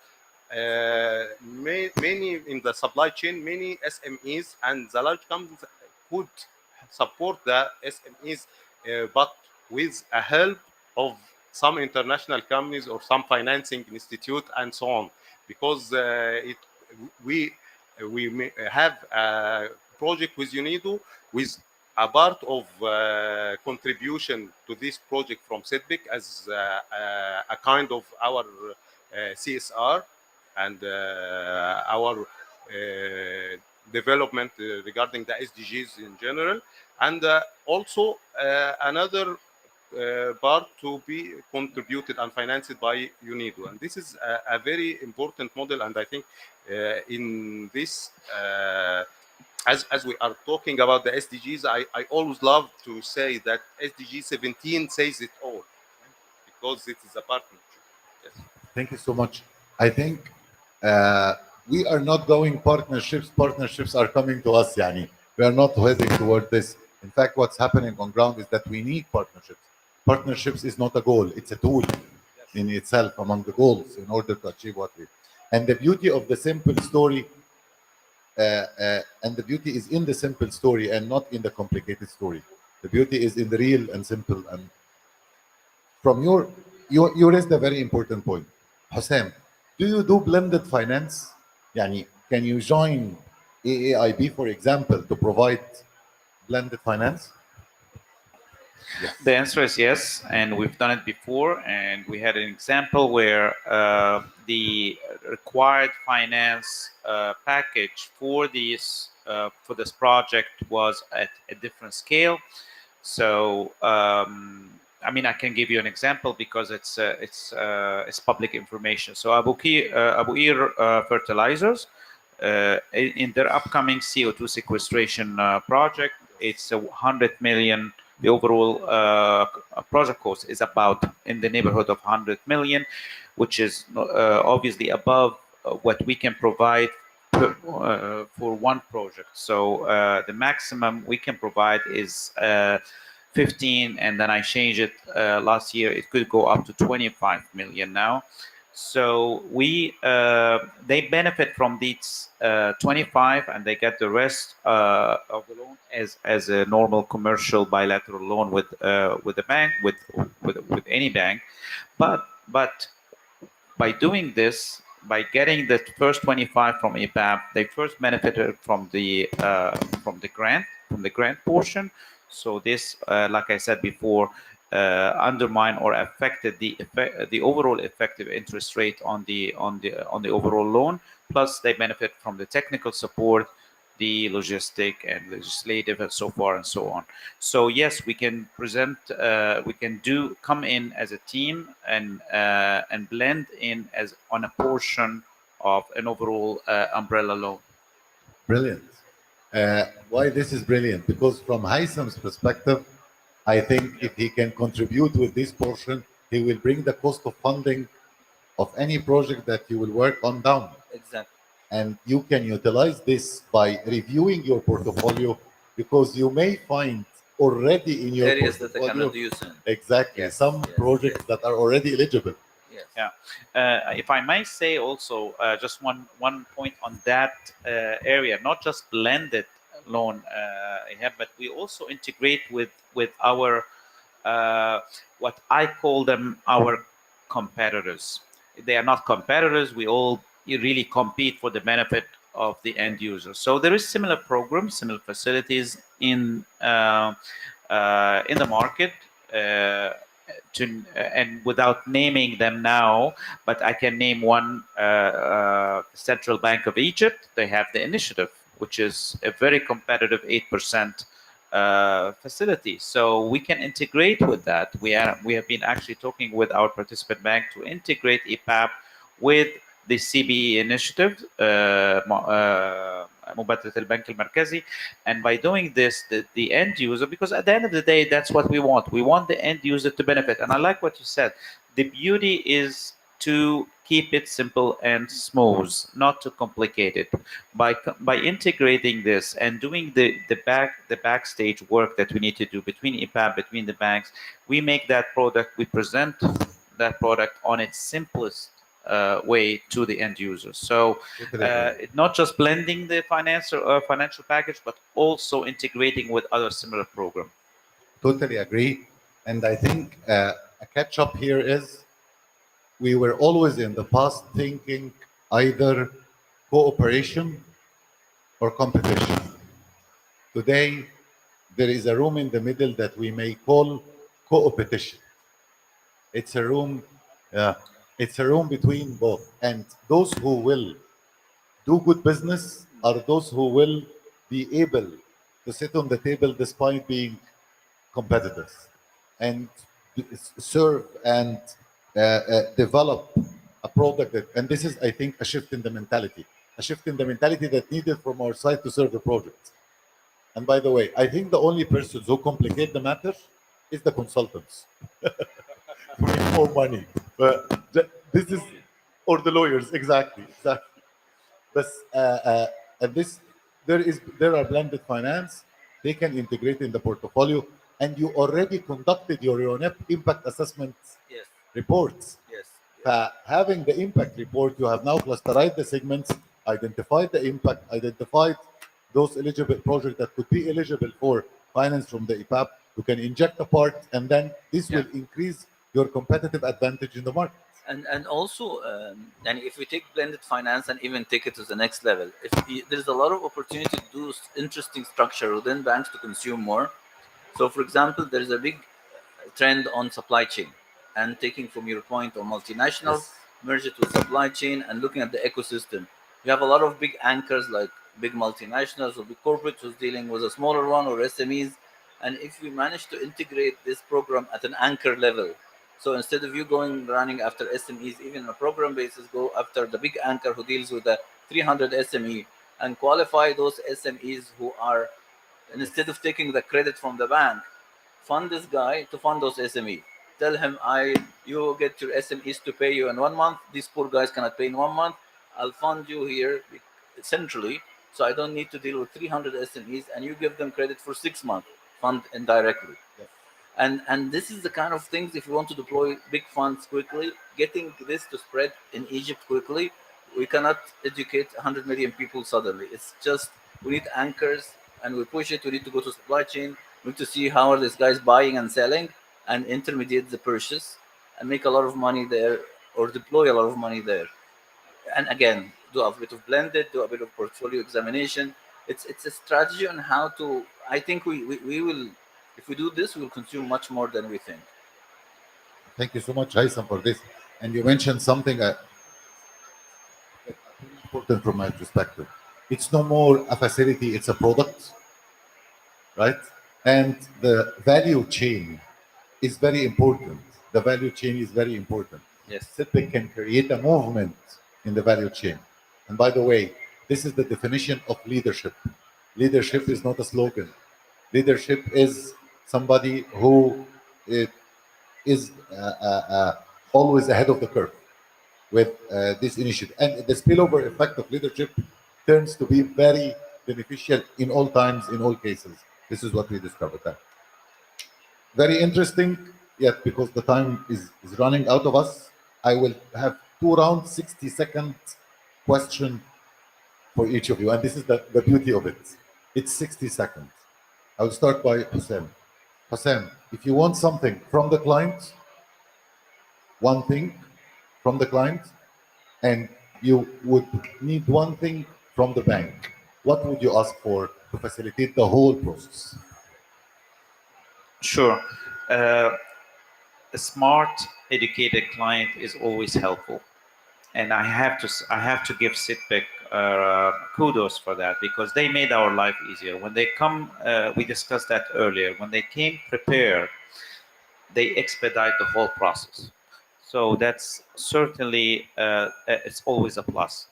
Speaker 5: many in the supply chain, many SMEs, and the large companies could support the SMEs, but with a help of some international companies or some financing institute and so on, because we have a project with UNIDO with a part of contribution to this project from SEDBIC as a kind of our CSR and our development regarding the SDGs in general. And also another part to be contributed and financed by UNIDO. And this is a very important model. And I think in this, as we are talking about the SDGs, I always love to say that SDG 17 says it all, because it is a partnership. Yes.
Speaker 3: Thank you so much. I think uh, we are not going partnerships. Partnerships are coming to us, Yani. We are not heading toward this. In fact, what's happening on ground is that we need partnerships. Partnerships is not a goal, it's a tool in itself among the goals in order to achieve what we. And the beauty of the simple story, and the beauty is in the simple story and not in the complicated story. The beauty is in the real and simple. And from you raised a very important point. Hossein, do you do blended finance? Yani, can you join AAIB, for example, to provide blended finance? Yes.
Speaker 4: The answer is yes, and we've done it before, and we had an example where the required finance package for this project was at a different scale. So, I mean, I can give you an example because it's public information. So, Abu Ir Fertilizers, in their upcoming CO2 sequestration project, it's 100 million. The overall project cost is about in the neighborhood of 100 million, which is obviously above what we can provide for one project. So the maximum we can provide is 15, and then I changed it last year. It could go up to 25 million now. So they benefit from these 25, and they get the rest of the loan as a normal commercial bilateral loan with the bank, with any bank. But by doing this, by getting the first 25 from EPAP, they first benefited from the grant portion. So this, like I said before, undermine or affected the overall effective interest rate on the overall loan. Plus, they benefit from the technical support, the logistic and legislative, and so far and so on. So yes, we can present, we can come in as a team and blend in as on a portion of an overall umbrella loan.
Speaker 3: Brilliant. Why this is brilliant? Because from Haysam's perspective, I think if he can contribute with this portion, he will bring the cost of funding of any project that you will work on down.
Speaker 1: Exactly.
Speaker 3: And you can utilize this by reviewing your portfolio, because you may find already in your
Speaker 1: Areas that they
Speaker 3: portfolio
Speaker 1: cannot use in.
Speaker 3: exactly
Speaker 1: Yes,
Speaker 3: some
Speaker 1: yes,
Speaker 3: projects
Speaker 1: yes.
Speaker 3: that are already eligible.
Speaker 1: Yes.
Speaker 4: Yeah. If I might say also, just one point on that area, not just blended loan, but we also integrate with our what I call them our competitors. They are not competitors. We all really compete for the benefit of the end user. So there is similar programs, similar facilities in the market. And without naming them now, but I can name one, Central Bank of Egypt. They have the initiative, which is a very competitive 8% facility. So we can integrate with that. We have been actually talking with our participant bank to integrate EPAP with the CBE initiative, مبادرة البنك المركزي. And by doing this, the end user, because at the end of the day, that's what we want. We want the end user to benefit. And I like what you said. The beauty is to keep it simple and smooth, not to complicate it. By integrating this and doing the backstage work that we need to do between EPAP, between the banks, we make that product, we present that product on its simplest way to the end user. So not just blending the financial package, but also integrating with other similar programs.
Speaker 3: Totally agree. And I think a catch up here is we were always in the past thinking either cooperation or competition. Today, there is a room in the middle that we may call co-opetition. It's a room, it's a room between both. And those who will do good business are those who will be able to sit on the table despite being competitors. And serve and develop a product that, and this is, I think, a shift in the mentality, that needed from our side to serve the project. And by the way, I think the only persons who complicate the matter is the consultants. To make more money. But this is, or the lawyers, exactly. But and this, there are blended finance. They can integrate in the portfolio, and you already conducted your impact assessment
Speaker 1: Yes.
Speaker 3: reports.
Speaker 1: Yes.
Speaker 3: Having the impact report, you have now clusterized the segments, identified the impact, identified those eligible projects that could be eligible for finance from the EPAP. You can inject a part, and then this
Speaker 1: Yeah.
Speaker 3: will increase your competitive advantage in the market.
Speaker 1: And also, and if we take blended finance and even take it to the next level, there's a lot of opportunity to do interesting structure within banks to consume more. So, for example, there's a big trend on supply chain, and taking from your point on multinationals,
Speaker 3: Yes.
Speaker 1: merge it with supply chain and looking at the ecosystem. You have a lot of big anchors like big multinationals or big corporates who's dealing with a smaller one or SMEs. And if we manage to integrate this program at an anchor level, so instead of you going running after SMEs, even on a program basis, go after the big anchor who deals with the 300 SME and qualify those SMEs who are, and instead of taking the credit from the bank, fund this guy to fund those SME. Tell him, you get your SMEs to pay you in 1 month. These poor guys cannot pay in 1 month. I'll fund you here centrally, so I don't need to deal with 300 SMEs, and you give them credit for 6 months, fund indirectly.
Speaker 3: Yes.
Speaker 1: And this is the kind of things, if you want to deploy big funds quickly, getting this to spread in Egypt quickly, we cannot educate 100 million people suddenly. It's just, we need anchors, and we push it. We need to go to supply chain. We need to see how are these guys buying and selling, and intermediate the purchase and make a lot of money there, or deploy a lot of money there. And again, do a bit of blended, do a bit of portfolio examination. It's a strategy on how to. I think we will, if we do this, we will consume much more than we think.
Speaker 3: Thank you so much, Haitham, for this. And you mentioned something that's very important from my perspective. It's no more a facility, it's a product, right? And the value chain is very important. The value chain is very important.
Speaker 1: Yes.
Speaker 3: SIPC can create a movement in the value chain. And by the way, this is the definition of leadership. Leadership is not a slogan. Leadership is somebody who is always ahead of the curve with this initiative. And the spillover effect of leadership turns to be very beneficial in all times, in all cases. This is what we discovered. That. Very interesting, yet because the time is running out of us, I will have 2 rounds, 60-second question for each of you. And this is the beauty of it. It's 60 seconds. I will start by Hussein. Hussein, if you want something from the client, one thing from the client, and you would need one thing from the bank, what would you ask for to facilitate the whole process?
Speaker 4: Sure. A smart, educated client is always helpful, and I have to give Sitpic kudos for that, because they made our life easier. When they come, we discussed that earlier. When they came prepared, they expedite the whole process. So that's certainly it's always a plus.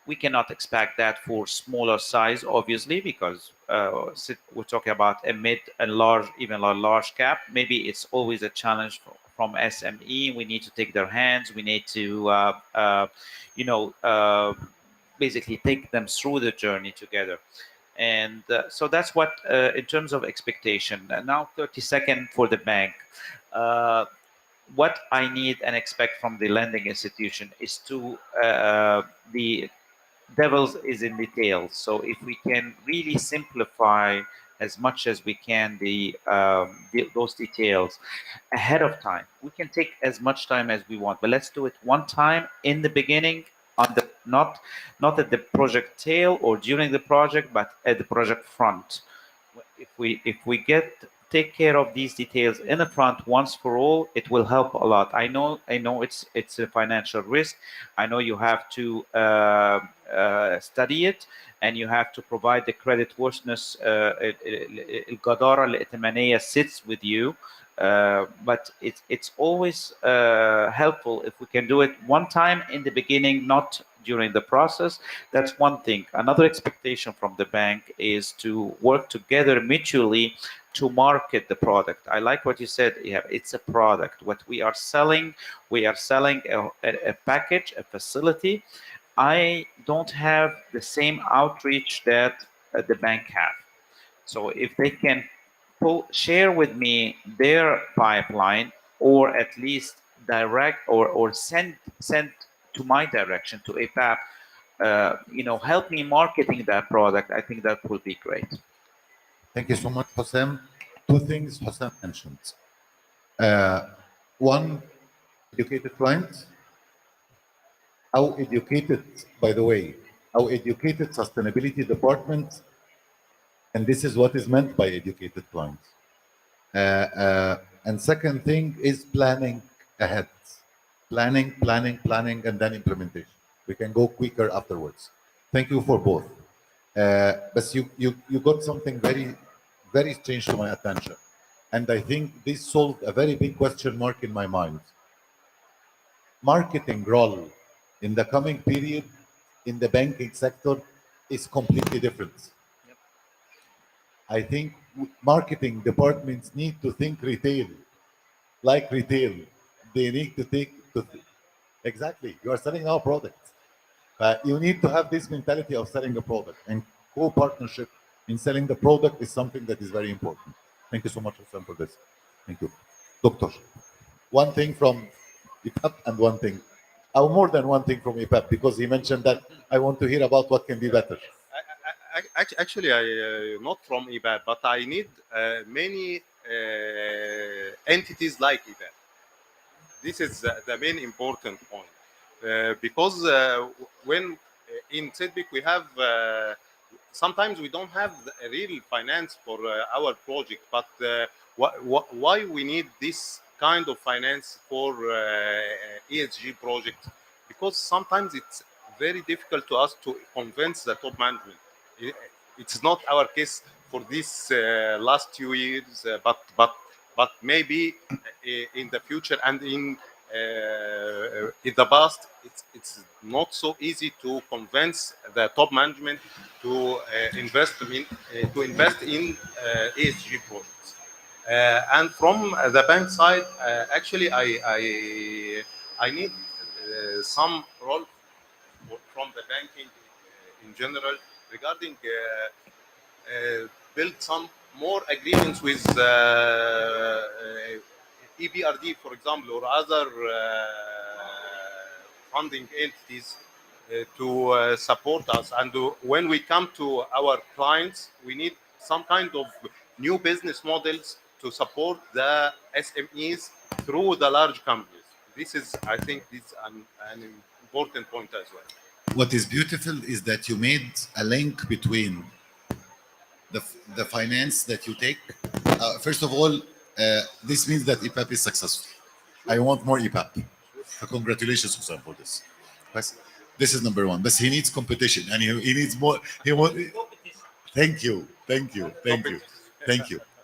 Speaker 4: We cannot expect that for smaller size, obviously, because we're talking about a mid and large, even a large cap. Maybe it's always a challenge from SME. We need to take their hands. We need to, basically take them through the journey together. And so that's what, in terms of expectation. Now, 30-second for the bank. What I need and expect from the lending institution is to the devils is in details. So if we can really simplify as much as we can those details ahead of time, we can take as much time as we want, but let's do it one time in the beginning, on the not at the project tail or during the project, but at the project front. If we take care of these details in the front once for all, it will help a lot. I know it's a financial risk. I know you have to study it, and you have to provide the credit worthiness. الجدارة الائتمانية sits with you. But it's always helpful if we can do it one time in the beginning, not during the process. That's one thing. Another expectation from the bank is to work together mutually to market the product. I like what you said. Yeah, it's a product. What we are selling a package, a facility. I don't have the same outreach that the bank have. So if they can share with me their pipeline, or at least direct or send to my direction to APAP, help me marketing that product, I think that would be great.
Speaker 3: Thank you so much, Hossein. Two things Hossein mentioned. One, educated client. How educated, by the way, how educated sustainability department, and this is what is meant by educated clients. And second thing is planning ahead. Planning, and then implementation. We can go quicker afterwards. Thank you for both. But you got something very, very strange to my attention. And I think this solved a very big question mark in my mind. Marketing role in the coming period in the banking sector is completely different. I think marketing departments need to think retail, like retail. They need to exactly. You are selling our product. You need to have this mentality of selling a product, and co-partnership in selling the product is something that is very important. Thank you so much, Hassan, for this. Thank you. Doctor, one thing from EPAP and one thing, or more than one thing from EPAP, because he mentioned that I want to hear about what can be better.
Speaker 5: Actually, I not from EBAP, but I need many entities like EBAP. This is the main important point, because when in Sedbic we have sometimes we don't have a real finance for our project, but why we need this kind of finance for ESG project? Because sometimes it's very difficult to us to convince the top management. It's not our case for this last 2 years, but maybe in the future and in the past, it's not so easy to convince the top management to invest in ESG projects. And from the bank side, actually, I need some role from the banking in general regarding build some more agreements with EBRD, for example, or other funding entities to support us. And when we come to our clients, we need some kind of new business models to support the SMEs through the large companies. This is, I think, this an important point as well.
Speaker 3: What is beautiful is that you made a link between the finance that you take. First of all, this means that EPAP is successful. I want more EPAP. So congratulations, Hussein, for this. This is number one. But he needs competition, and he needs more. Thank you.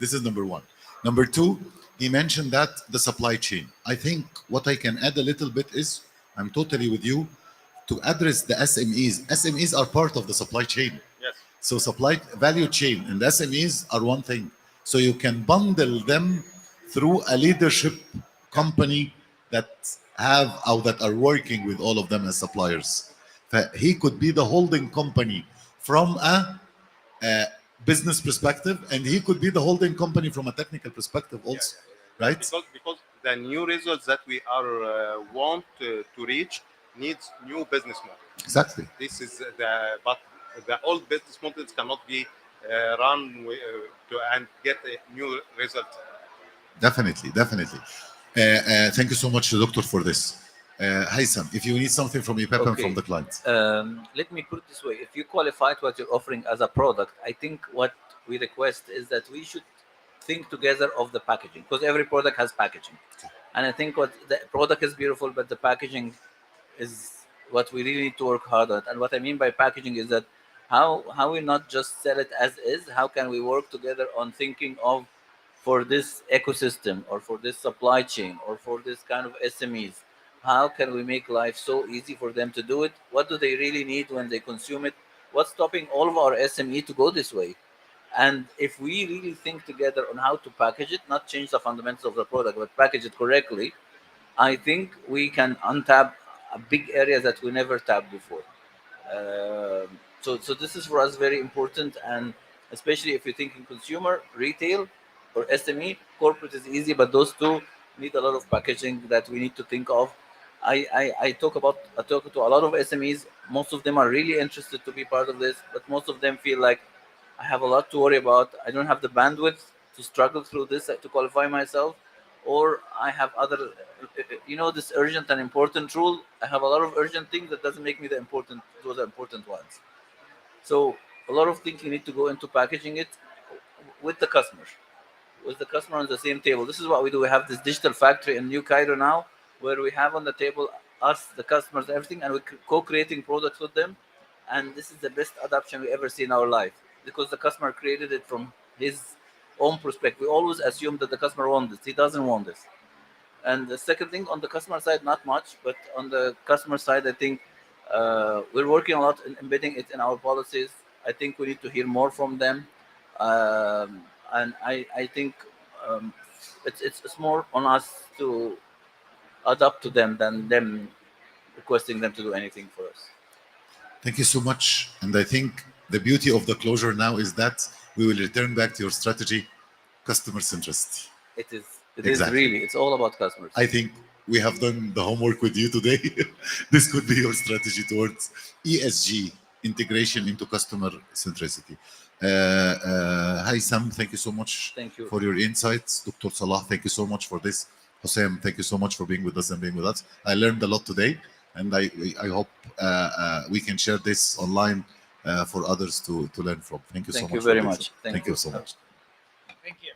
Speaker 3: This is number one. Number two, he mentioned that the supply chain. I think what I can add a little bit is, I'm totally with you, to address the SMEs. SMEs are part of the supply chain.
Speaker 5: Yes.
Speaker 3: So supply value chain and SMEs are one thing. So you can bundle them through a leadership company that have or that are working with all of them as suppliers. He could be the holding company from a business perspective, and he could be the holding company from a technical perspective also, right?
Speaker 5: Because the new results that we are want to reach needs new business model.
Speaker 3: Exactly.
Speaker 5: This is but the old business models cannot be run and get a new result.
Speaker 3: Definitely. Thank you so much, Doctor, for this. Haitham, if you need something from EPAP and from the client.
Speaker 1: Let me put it this way. If you qualified what you're offering as a product, I think what we request is that we should think together of the packaging, because every product has packaging. And I think what the product is beautiful, but the packaging is what we really need to work hard on. And what I mean by packaging is that how we not just sell it as is, how can we work together on thinking of for this ecosystem or for this supply chain or for this kind of SMEs? How can we make life so easy for them to do it? What do they really need when they consume it? What's stopping all of our SME to go this way? And if we really think together on how to package it, not change the fundamentals of the product, but package it correctly, I think we can untap a big area that we never tapped before. So this is for us very important, and especially if you're thinking consumer, retail, or SME. Corporate is easy, but those two need a lot of packaging that we need to think of. I talk to a lot of SMEs. Most of them are really interested to be part of this, but most of them feel like I have a lot to worry about. I don't have the bandwidth to struggle through this to qualify myself, or I have other, this urgent and important rule. I have a lot of urgent things that doesn't make me those are important ones. So a lot of things you need to go into packaging it with the customer, on the same table. This is what we do. We have this digital factory in New Cairo now, where we have on the table us, the customers, everything, and we're co-creating products with them. And this is the best adoption we ever see in our life, because the customer created it from his own perspective. We always assume that the customer wants this. He doesn't want this. And the second thing, on the customer side, not much, but on the customer side, I think we're working a lot in embedding it in our policies. I think we need to hear more from them. And I think um, it's more on us to adapt to them than them requesting them to do anything for us.
Speaker 3: Thank you so much. And I think the beauty of the closure now is that we will return back to your strategy, customer centricity.
Speaker 1: It is
Speaker 3: Exactly.
Speaker 1: really, it's all about customers.
Speaker 3: I think we have done the homework with you today. This could be your strategy towards ESG integration into customer centricity. Hi, Sam, thank you so much
Speaker 1: Thank you.
Speaker 3: for your insights. Dr. Salah, thank you so much for this. Hossein, thank you so much for being with us and being with us. I learned a lot today, and I hope we can share this online for others to learn from. Thank you so much.
Speaker 1: Thank you very
Speaker 3: for this.
Speaker 1: much.
Speaker 3: Thank you so much.
Speaker 4: Thank you.